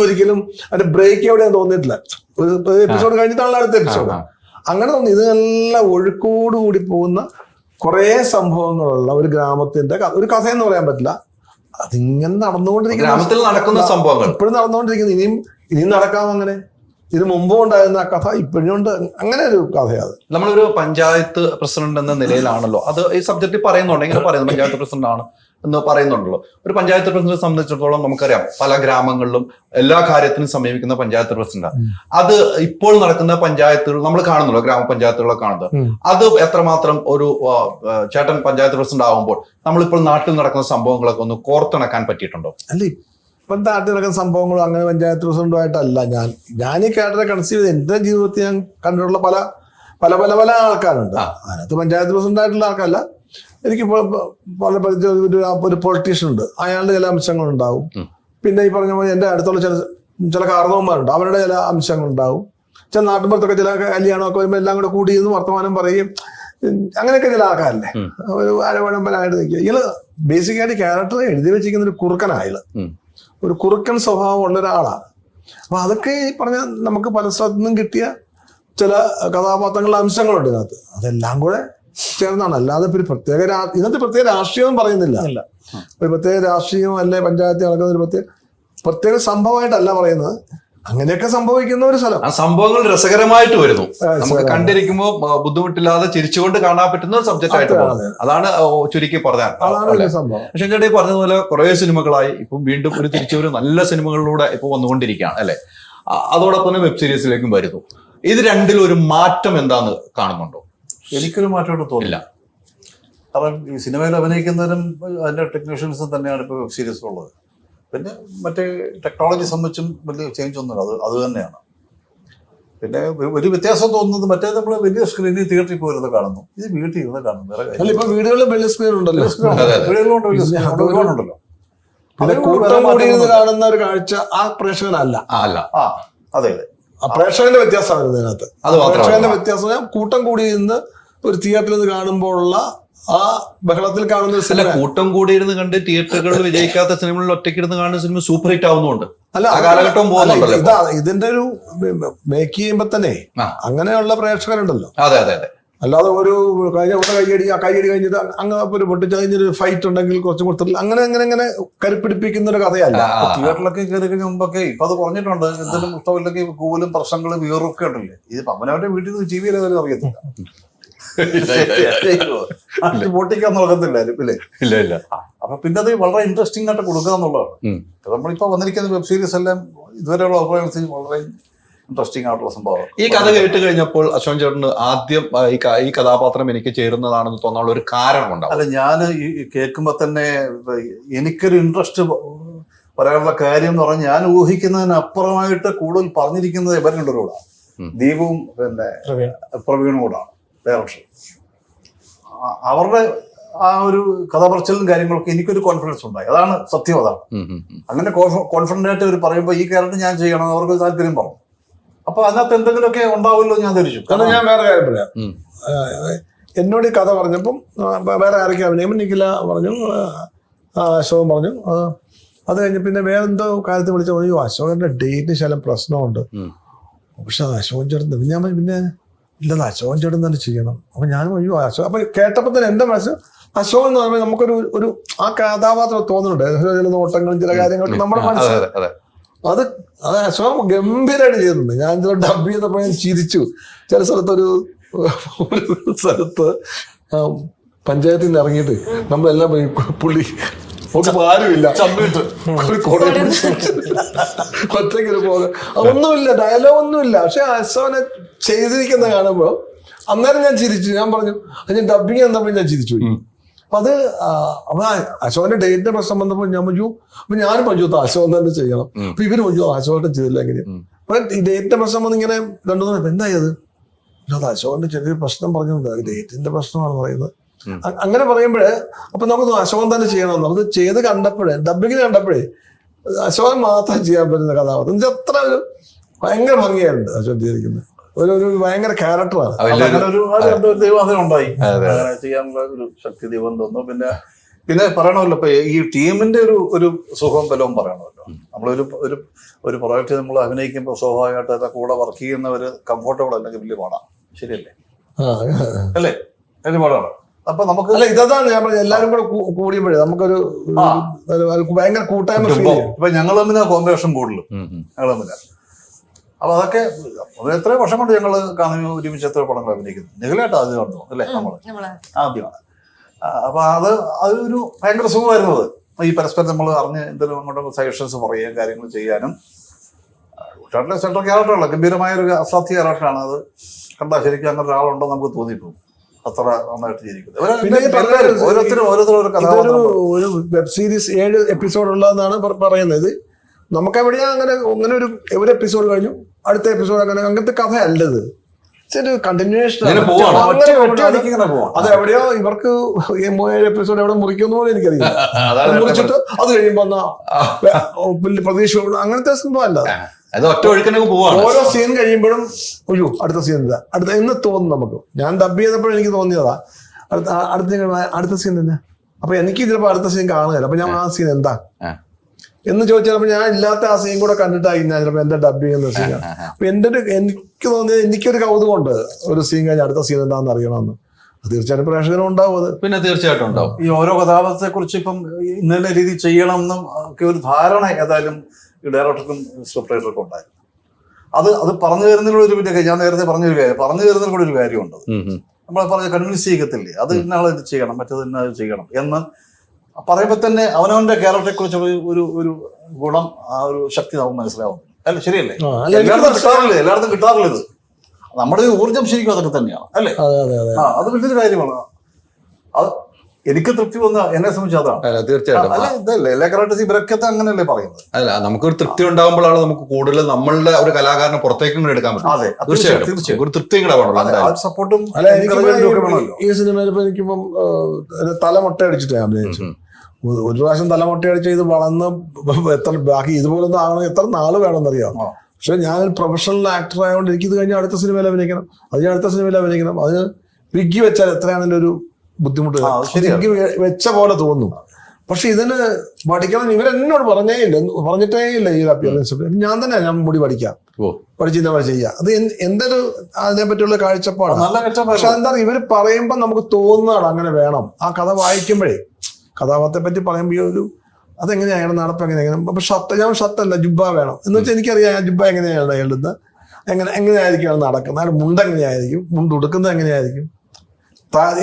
ഒരിക്കലും അതിന്റെ ബ്രേക്ക് എവിടെയാ തോന്നിയിട്ടില്ല. ഒരു എപ്പിസോഡ് കഴിഞ്ഞിട്ടാണല്ലോ അടുത്ത എപ്പിസോഡ്. അങ്ങനെ തോന്നി. ഇതെല്ലാം ഒഴുക്കോടുകൂടി പോകുന്ന കുറെ സംഭവങ്ങളുള്ള ഒരു ഗ്രാമത്തിന്റെ ഒരു കഥയെന്ന് പറയാൻ പറ്റില്ല. അതിങ്ങനെ നടന്നുകൊണ്ടിരിക്കുന്ന ഇപ്പോഴും നടന്നുകൊണ്ടിരിക്കുന്നു. ഇനിയും നടക്കാം. അങ്ങനെ ഇതിന് മുമ്പും ഉണ്ടായിരുന്ന ആ കഥ ഇപ്പോഴും ഉണ്ട്. അങ്ങനെ ഒരു കഥയാണ്. നമ്മളൊരു പഞ്ചായത്ത് പ്രസിഡന്റ് എന്ന നിലയിലാണല്ലോ അത് ഈ സബ്ജക്റ്റ് പറയുന്നുണ്ട്. ഇങ്ങനെ പറയുന്നത് പഞ്ചായത്ത് പ്രസിഡന്റ് ആണ്, എന്ന് പറയുന്നുണ്ടല്ലോ. ഒരു പഞ്ചായത്ത് പ്രസിഡന്റിനെ സംബന്ധിച്ചിടത്തോളം നമുക്കറിയാം പല ഗ്രാമങ്ങളിലും എല്ലാ കാര്യത്തിനും സമീപിക്കുന്ന പഞ്ചായത്ത് പ്രസിഡന്റാണ്. അത് ഇപ്പോൾ നടക്കുന്ന പഞ്ചായത്തുകൾ നമ്മൾ കാണുന്നല്ലോ, ഗ്രാമപഞ്ചായത്തുകളെ കാണുന്നത്. അത് എത്രമാത്രം ഒരു ചേട്ടൻ പഞ്ചായത്ത് പ്രസിഡന്റ് ആകുമ്പോൾ നമ്മളിപ്പോൾ നാട്ടിൽ നടക്കുന്ന സംഭവങ്ങളൊക്കെ ഒന്ന് കോർത്തിണക്കാൻ പറ്റിയിട്ടുണ്ടോ? അല്ല, ഇപ്പം നാട്ടിൽ നടക്കുന്ന സംഭവങ്ങളും അങ്ങനെ പഞ്ചായത്ത് പ്രസിഡന്റുമായിട്ടല്ല ഞാൻ ഈ കേട്ടറെ കൺസീവ് ചെയ്ത് എൻ്റെ ജീവിതത്തിൽ ഞാൻ കണ്ടിട്ടുള്ള പല പല പല പല ആൾക്കാരുണ്ട്. അതിനകത്ത് പഞ്ചായത്ത് പ്രസിഡന്റ് ആയിട്ടുള്ള ആൾക്കാരല്ല. എനിക്ക് വളരെ പരിചയം ഒരു പൊളിറ്റീഷ്യൻ ഉണ്ട്, അയാളുടെ ചില അംശങ്ങളുണ്ടാവും. പിന്നെ ഈ പറഞ്ഞ പോലെ എൻ്റെ അടുത്തുള്ള ചില കാരണവന്മാരുണ്ട്, അവരുടെ ചില അംശങ്ങളുണ്ടാവും. ചില നാട്ടിൻപുറത്തൊക്കെ ചില കല്യാണമൊക്കെ വരുമ്പോൾ എല്ലാം കൂടെ കൂടിയിരുന്ന് വർത്തമാനം പറയും. അങ്ങനെയൊക്കെ ചില ആൾക്കാരല്ലേ ഒരു അരവഴമ്പനായിട്ട് നിൽക്കുക. ഇയാള് ബേസിക്കായിട്ട് ക്യാരക്ടർ എഴുതി വെച്ചിരിക്കുന്ന ഒരു കുറുക്കനായാല്, ഒരു കുറുക്കൻ സ്വഭാവം ഉള്ള ഒരാളാണ്. അപ്പൊ അതൊക്കെ ഈ പറഞ്ഞ നമുക്ക് പല സ്ഥലത്തു നിന്നും കിട്ടിയ ചില കഥാപാത്രങ്ങളുടെ അംശങ്ങളുണ്ട് ഇതിനകത്ത്. അതെല്ലാം കൂടെ ചേർന്നാണ്. അല്ലാതെ ഒരു പ്രത്യേക ഇതിനകത്ത് പ്രത്യേക രാഷ്ട്രീയം പറയുന്നില്ല. ഒരു പ്രത്യേക രാഷ്ട്രീയം അല്ലെ പഞ്ചായത്ത് നടക്കുന്ന ഒരു പ്രത്യേക സംഭവമായിട്ടല്ല പറയുന്നത്. അങ്ങനെയൊക്കെ സംഭവിക്കുന്ന ഒരു സ്ഥലം. ആ സംഭവങ്ങൾ രസകരമായിട്ട് വരുന്നു, നമുക്ക് കണ്ടിരിക്കുമ്പോൾ ബുദ്ധിമുട്ടില്ലാതെ ചിരിച്ചുകൊണ്ട് കാണാൻ പറ്റുന്ന ഒരു സബ്ജക്റ്റ് ആയിട്ട് പോകുന്നത്. അതാണ് ചുരുക്കി പറഞ്ഞാൽ. പക്ഷേ ചേട്ടാ ഈ പറഞ്ഞതുപോലെ കുറെ സിനിമകളായി, ഇപ്പം വീണ്ടും ഒരു തിരിച്ചൊരു നല്ല സിനിമകളിലൂടെ ഇപ്പൊ വന്നുകൊണ്ടിരിക്കുകയാണ് അല്ലെ. അതോടൊപ്പം തന്നെ വെബ് സീരീസിലേക്കും വരുന്നു. ഇത് രണ്ടിലും ഒരു മാറ്റം എന്താന്ന് കാണുന്നുണ്ടോ? എനിക്കൊരു മാറ്റമായിട്ട് തോന്നില്ല. കാരണം ഈ സിനിമയിൽ അഭിനയിക്കുന്നവരും അതിന്റെ ടെക്നീഷ്യൻസും തന്നെയാണ് ഇപ്പോൾ വെബ് സീരീസിലുള്ളത്. പിന്നെ മറ്റേ ടെക്നോളജി സംബന്ധിച്ചും വലിയ ചേഞ്ച് ഒന്നുമില്ല, അത് തന്നെയാണ്. പിന്നെ ഒരു വ്യത്യാസം തോന്നുന്നത് മറ്റേ നമ്മൾ വലിയ സ്ക്രീനിൽ തിയേറ്ററിൽ പോയിരുന്ന് കാണുന്നു, ഇത് വീട്ടിൽ ഇരുന്ന് കാണുന്നു. വേറെ വീടുകളിൽ വലിയ സ്ക്രീൻ ഉണ്ടല്ലോ, വീടുകളിലുണ്ട്, വലിയ സ്ക്രീൻ ഒരുപാടുണ്ടല്ലോ. കാണുന്ന ഒരു കാഴ്ച ആ പ്രേക്ഷകനല്ല. അതെ അതെ, പ്രേക്ഷകന്റെ വ്യത്യാസം വരുന്നത് ഇതിനകത്ത്. പ്രേക്ഷകന്റെ വ്യത്യാസം കൂട്ടം കൂടി നിന്ന് ഒരു തിയേറ്ററിൽ നിന്ന് കാണുമ്പോഴുള്ള ആ ബഹളത്തിൽ കാണുന്ന സിനിമ, കൂട്ടം കൂടിയിരുന്ന് കണ്ട് തിയേറ്ററുകളിൽ വിജയിക്കാത്ത സിനിമകളിൽ ഒറ്റയ്ക്കിരുന്ന് കാണുന്ന സിനിമ സൂപ്പർ ഹിറ്റ് ആവുന്നുണ്ട്. അല്ല, കാലഘട്ടവും പോകുന്നുണ്ടല്ലോ. ഇതിന്റെ ഒരു മേക്ക് ചെയ്യുമ്പോ തന്നെ അങ്ങനെയുള്ള പ്രേക്ഷകരുണ്ടല്ലോ. അതെ അതെ അതെ. അല്ലാതെ ഒരു കൈയടി കഴിഞ്ഞിട്ട് അങ്ങ് ഒരു പൊട്ടിച്ച് കഴിഞ്ഞൊരു ഫൈറ്റ് ഉണ്ടെങ്കിൽ കുറച്ചും കൊടുത്തില്ല, അങ്ങനെ അങ്ങനെ അങ്ങനെ കരുപ്പിടിപ്പിക്കുന്ന ഒരു കഥയല്ല. തിയേറ്ററിലൊക്കെ കയറി മുമ്പൊക്കെ ഇപ്പൊ അത് കുറഞ്ഞിട്ടുണ്ട്. എന്തെങ്കിലും ഇഷ്ടമില്ലെങ്കിൽ കൂലും പ്രശ്നങ്ങളും വീറൊക്കെ ഉണ്ടല്ലേ. ഇത് അവനവന്റെ വീട്ടിൽ നിന്ന് ടി വിയിൽ അറിയത്തില്ല, പൊട്ടിക്കാൻ നോക്കത്തില്ലായിരുന്നു ഇല്ലേ. ഇല്ല. അപ്പൊ പിന്നെ അത് വളരെ ഇൻട്രസ്റ്റിംഗ് ആയിട്ട് കൊടുക്കുക എന്നുള്ളതാണ്. നമ്മളിപ്പോ വന്നിരിക്കുന്ന വെബ് സീരീസ് എല്ലാം ഇതുവരെയുള്ള അഭിപ്രായം വളരെ ഇൻട്രസ്റ്റിംഗ് ആയിട്ടുള്ള സംഭവം. ഈ കഥ കേട്ട് കഴിഞ്ഞപ്പോൾ അശോകൻ ചേട്ടന് ആദ്യം ഈ കഥാപാത്രം എനിക്ക് ചേരുന്നതാണെന്ന് തോന്നാനുള്ള ഒരു കാരണം ഉണ്ടാവും? അല്ല, ഞാൻ ഈ കേൾക്കുമ്പോ തന്നെ എനിക്കൊരു ഇൻട്രസ്റ്റ് പറയാനുള്ള കാര്യം എന്ന് പറഞ്ഞാൽ ഞാൻ ഊഹിക്കുന്നതിന് അപ്പുറമായിട്ട് കൂടുതൽ പറഞ്ഞിരിക്കുന്നത് ഇവരുടെ കൂടാണ്, ദീപും പിന്നെ പ്രവീണും കൂടാണ് ഡയറക്ഷൻ. അവരുടെ ആ ഒരു കഥാപറച്ചിലും കാര്യങ്ങളൊക്കെ എനിക്കൊരു കോൺഫിഡൻസ് ഉണ്ടായി. അതാണ് സത്യം, അതാണ്. അങ്ങനെ കോൺഫിഡന്റ് ആയിട്ട് അവർ പറയുമ്പോൾ ഈ ക്യാരക്ടർ ഞാൻ ചെയ്യണം അവർക്ക് താല്പര്യം പറഞ്ഞു. അപ്പൊ അതിനകത്ത് എന്തെങ്കിലുമൊക്കെ ഉണ്ടാവുമല്ലോ ഞാൻ ധരിച്ചു. കാരണം ഞാൻ വേറെ കാര്യം പറയാം. എന്നോട് ഈ കഥ പറഞ്ഞപ്പം വേറെ ആരൊക്കെ അഭിനയം നിഖില പറഞ്ഞു, അശോകൻ പറഞ്ഞു. അത് കഴിഞ്ഞ് പിന്നെ വേറെന്തോ കാര്യത്തിൽ വിളിച്ച പറഞ്ഞു അശോകന്റെ ഡേറ്റിന് ശകലം പ്രശ്നമുണ്ട്, പക്ഷെ അശോകൻ ചേട്ടൻ ഞാൻ പിന്നെ ഇല്ലത് അശോകൻ ചേട്ടൻ തന്നെ ചെയ്യണം. അപ്പൊ ഞാൻ അയ്യോ അശോകൻ. അപ്പൊ കേട്ടപ്പോ തന്നെ എന്റെ മനസ്സിൽ അശോകൻ എന്ന് പറയുമ്പോൾ നമുക്കൊരു ആ കഥാപാത്രം തോന്നുന്നുണ്ട്, ചില നോട്ടങ്ങളും ചില കാര്യങ്ങളൊക്കെ നമ്മുടെ മനസ്സിൽ. അത് അശോകൻ ഗംഭീരമായിട്ട് ചെയ്തിട്ടുണ്ട്. ഞാൻ ചില ഡബ് ചെയ്തപ്പോ ഞാൻ ചിരിച്ചു. ചില സ്ഥലത്ത് പഞ്ചായത്തിൽ നിന്ന് ഇറങ്ങിയിട്ട് നമ്മളെല്ലാം പുള്ളി ആരുമില്ല, ഒറ്റയ്ക്കൊരു പോകാൻ ഒന്നുമില്ല, ഡയലോഗ് ഒന്നുമില്ല. പക്ഷെ അശോകനെ ചെയ്തിരിക്കുന്ന കാണുമ്പോ അന്നേരം ഞാൻ ചിരിച്ചു. ഞാൻ പറഞ്ഞു ഞാൻ ഡബിങ് എന്നപ്പോൾ ഞാൻ ചിരിച്ചു. അപ്പൊ അത് അശോകന്റെ ഡേറ്റിന്റെ പ്രശ്നം വന്നപ്പോൾ ഞാൻ പറഞ്ഞു അപ്പൊ ഞാനും പറഞ്ഞു അശോകൻ തന്നെ ചെയ്യണം. അപ്പൊ ഇവര് പറഞ്ഞു അശോകൻ ചെയ്തില്ല എങ്ങനെയാ. അപ്പൊ ഈ ഡേറ്റിന്റെ പ്രശ്നം വന്ന് ഇങ്ങനെ രണ്ടു എന്തായത് അത് അശോകന്റെ ചെറിയൊരു പ്രശ്നം പറഞ്ഞുകൊണ്ട് ഡേറ്റിന്റെ പ്രശ്നമാണ് പറയുന്നത്. അങ്ങനെ പറയുമ്പോഴേ അപ്പൊ നമുക്ക് അശോകൻ തന്നെ ചെയ്യണമെന്ന് അത് ചെയ്ത് കണ്ടപ്പോഴേ ഡബിങ്ങിന് കണ്ടപ്പോഴേ അശോകൻ മാത്രം ചെയ്യാൻ പറ്റുന്ന കഥാപാത്രം അത്ര ഒരു ഭയങ്കര ഭംഗിയായിട്ടുണ്ട് അശോകൻ ചെയ്തിരിക്കുന്നത്. ഒരു ഭയങ്കര ക്യാരക്ടറാണ്. ദൈവം ഉണ്ടായി അങ്ങനെ ചെയ്യാനുള്ള ഒരു ശക്തി ദൈവം തോന്നുന്നു. പിന്നെ പറയണമല്ലോ ഇപ്പൊ ഈ ടീമിന്റെ ഒരു സുഖവും ബലവും പറയണമല്ലോ. നമ്മളൊരു പ്രോജക്റ്റ് നമ്മൾ അഭിനയിക്കുമ്പോൾ സ്വാഭാവികമായിട്ട് കൂടെ വർക്ക് ചെയ്യുന്നവര് കംഫർട്ടബിൾ അല്ലെങ്കിൽ വലിയ പാടാണ്. ശരിയല്ലേ? അല്ലേ? വലിയ പാടാണ്. അപ്പൊ നമുക്ക് ഇതാണ് ഞാൻ പറഞ്ഞത്, എല്ലാവരും കൂടെ കൂടിയപ്പോഴേ നമുക്കൊരു ഭയങ്കര കൂട്ടായ്മ. ഇപ്പൊ ഞങ്ങൾ തമ്മിലാണ് കോമ്പിനേഷൻ കൂടുതലും, ഞങ്ങൾ തമ്മിലാണ്. അപ്പൊ അതൊക്കെ എത്രയോ വർഷം കൊണ്ട് ഞങ്ങൾ ഒരുമിച്ച് എത്ര പടങ്ങൾ അഭിനയിക്കുന്നു. നിഖിലായിട്ട് ആദ്യം കണ്ടു അല്ലേ? നമ്മള് ആദ്യമാണ്. അപ്പൊ അതൊരു ഭയങ്കര സുഖമായിരുന്നത് ഈ പരസ്പരം നമ്മൾ അറിഞ്ഞ് എന്തെങ്കിലും അങ്ങോട്ടും സജഷൻസ് പറയുകയും കാര്യങ്ങൾ ചെയ്യാനും. ഉഷാട്ടിലെ സെൻട്രൽ ക്യാരക്ടറല്ല, ഗംഭീരമായ ഒരു അസാധ്യ ക്യാരക്ടറാണ്. അത് കണ്ടാൽ ശരിക്കും അങ്ങനെ ഒരാളുണ്ടോ നമുക്ക് തോന്നിപ്പോകും, അത്ര നന്നായിട്ട് ചെയ്തിരിക്കുന്നത്. ഓരോരുത്തരും ഓരോ കഥാപാത്രം. ഒരു വെബ് സീരീസ് 7 എപ്പിസോഡ് ഉള്ളതെന്നാണ് പറയുന്നത്. നമുക്കെവിടെയാ അങ്ങനെ ഒരു എപ്പിസോഡ് കഴിഞ്ഞു അടുത്ത എപ്പിസോഡ് അങ്ങനത്തെ കഥയല്ലത്. കണ്ടിന്യൂഷൻ അത് എവിടെയോ ഇവർക്ക് 7 എപ്പിസോഡ് എവിടെ മുറിക്കുന്നു പോലും എനിക്കറിയില്ല. മുറിച്ചിട്ട് അത് കഴിയുമ്പോ പ്രതീക്ഷ അങ്ങനത്തെ സംഭവമല്ല. ഓരോ സീൻ കഴിയുമ്പോഴും ഒയ്യോ അടുത്ത സീൻ എന്താ എന്ന് തോന്നും നമുക്ക്. ഞാൻ ഡബ് ചെയ്തപ്പോഴും എനിക്ക് തോന്നിയതാ അടുത്ത സീൻ തന്നെ. അപ്പൊ എനിക്ക് ചിലപ്പോ അടുത്ത സീൻ കാണുകയില്ല. അപ്പൊ ഞാൻ ആ സീൻ എന്താ എന്ന് ചോദിച്ചപ്പോ ഞാൻ ഇല്ലാത്ത ആ സീൻ കൂടെ കണ്ടിട്ടായി ഞാൻ ചിലപ്പോ എന്റെ ഡബ് ചെയ്യുന്ന സീനാണ്. അപ്പൊ എനിക്ക് തോന്നിയത് എനിക്കൊരു കൗതുകമുണ്ട് ഒരു സീൻ കഴിഞ്ഞ് അടുത്ത സീൻ എന്താണെന്ന് അറിയണമെന്ന്. തീർച്ചയായിട്ടും പ്രേക്ഷകനും ഉണ്ടാവും അത്. പിന്നെ തീർച്ചയായിട്ടും ഉണ്ടാവും. ഈ ഓരോ കഥാപാത്രത്തെ കുറിച്ച് ഇപ്പം ഇന്ന രീതി ചെയ്യണം എന്നും ഒക്കെ ഒരു ധാരണ ഏതായാലും ഈ ഡയറക്ടർക്കും സ്ക്രിപ്റ്റ് റൈറ്റർക്കും ഉണ്ടായിരുന്നു. അത് പറഞ്ഞു തരുന്നതിലൂടെ ഒരു ഞാൻ നേരത്തെ പറഞ്ഞു തരുന്നതിൽ കൂടെ ഒരു കാര്യമുണ്ട്. നമ്മളെ പറഞ്ഞ കൺവിൻസ് ചെയ്യത്തില്ലേ, അത് ഇന്നാളെ ഇത് ചെയ്യണം മറ്റേത് ഇന്ന ചെയ്യണം എന്ന് പറയുമ്പോൾ തന്നെ അവനവന്റെ ക്യാരക്ടറെ കുറിച്ച് ഒരു ഗുണം, ആ ഒരു ശക്തി നമുക്ക് മനസ്സിലാവും. അല്ല ശരിയല്ലേ? എല്ലായിടത്തും കിട്ടാറില്ല ഇത്. നമ്മുടെ ഊർജം ശരിക്കും അതൊക്കെ തന്നെയാണ് അല്ലേ? അത് വലിയൊരു കാര്യമാണ്. അത് എനിക്ക് തൃപ്തി വന്ന എന്നെ സംബന്ധിച്ച് അതാണ്. തീർച്ചയായിട്ടും ഇതല്ലേ എല്ലാ ക്യാരക്ടേഴ്സ് ഇവരൊക്കെ അങ്ങനെയല്ലേ പറയുന്നത്. അല്ല, നമുക്കൊരു തൃപ്തി ഉണ്ടാകുമ്പോഴാണ് നമുക്ക് കൂടുതൽ നമ്മളുടെ ഒരു കലാകാരനെ പുറത്തേക്കും എടുക്കാൻ പറ്റും. അതെ, തീർച്ചയായിട്ടും ഒരു തൃപ്തി കൂടെ സപ്പോർട്ടും. ഈ സിനിമയിൽ ഇപ്പൊ എനിക്കിപ്പം തലമുട്ട അടിച്ചിട്ട് അഭിനയിച്ചു. ഒരു പ്രാവശ്യം തലമുട്ട അടിച്ച് ഇത് വളർന്ന് ബാക്കി ഇതുപോലൊന്നും ആകണം എത്ര നാള് വേണമെന്നറിയാം. പക്ഷെ ഞാനൊരു പ്രൊഫഷണൽ ആക്ടർ ആയതുകൊണ്ട് എനിക്കിത് കഴിഞ്ഞ് അടുത്ത സിനിമയിൽ അഭിനയിക്കണം, അതിന് അടുത്ത സിനിമയിൽ അഭിനയിക്കണം. അതിന് വിഗ്ഗി വെച്ചാൽ എത്രയാണെങ്കിലും ഒരു ബുദ്ധിമുട്ട് വിഗ്ഗി വെച്ച പോലെ തോന്നും. പക്ഷെ ഇതിന് പഠിക്കണം ഇവരെന്നോട് പറഞ്ഞിട്ടേ ഇല്ല ഈ അപ്പിയറൻസ്. ഞാൻ മുടി പഠിക്കാം, പഠിച്ചിരുന്ന പോലെ ചെയ്യാം. അത് എന്റെ ഒരു അതിനെ പറ്റിയുള്ള കാഴ്ചപ്പാടാണ്. പക്ഷെ എന്താ ഇവര് പറയുമ്പോ നമുക്ക് തോന്നുന്നതാണ് അങ്ങനെ വേണം. ആ കഥ വായിക്കുമ്പോഴേ കഥാപാത്രത്തെ പറ്റി പറയുമ്പോൾ ഒരു അതെങ്ങനെയാണ് നടപ്പ് എങ്ങനെയാണ്. അപ്പൊ ഞാൻ ഷർട്ടല്ല ജുബ്ബ വേണം എന്ന് വെച്ചാൽ എനിക്കറിയാം ജുബ്ബ എങ്ങനെയാണ് അയാളുടെ എങ്ങനെയായിരിക്കും നടക്കുന്നത്, അയാൾ മുണ്ട് എങ്ങനെയായിരിക്കും, മുണ്ട് ഉടുക്കുന്നത് എങ്ങനെയായിരിക്കും,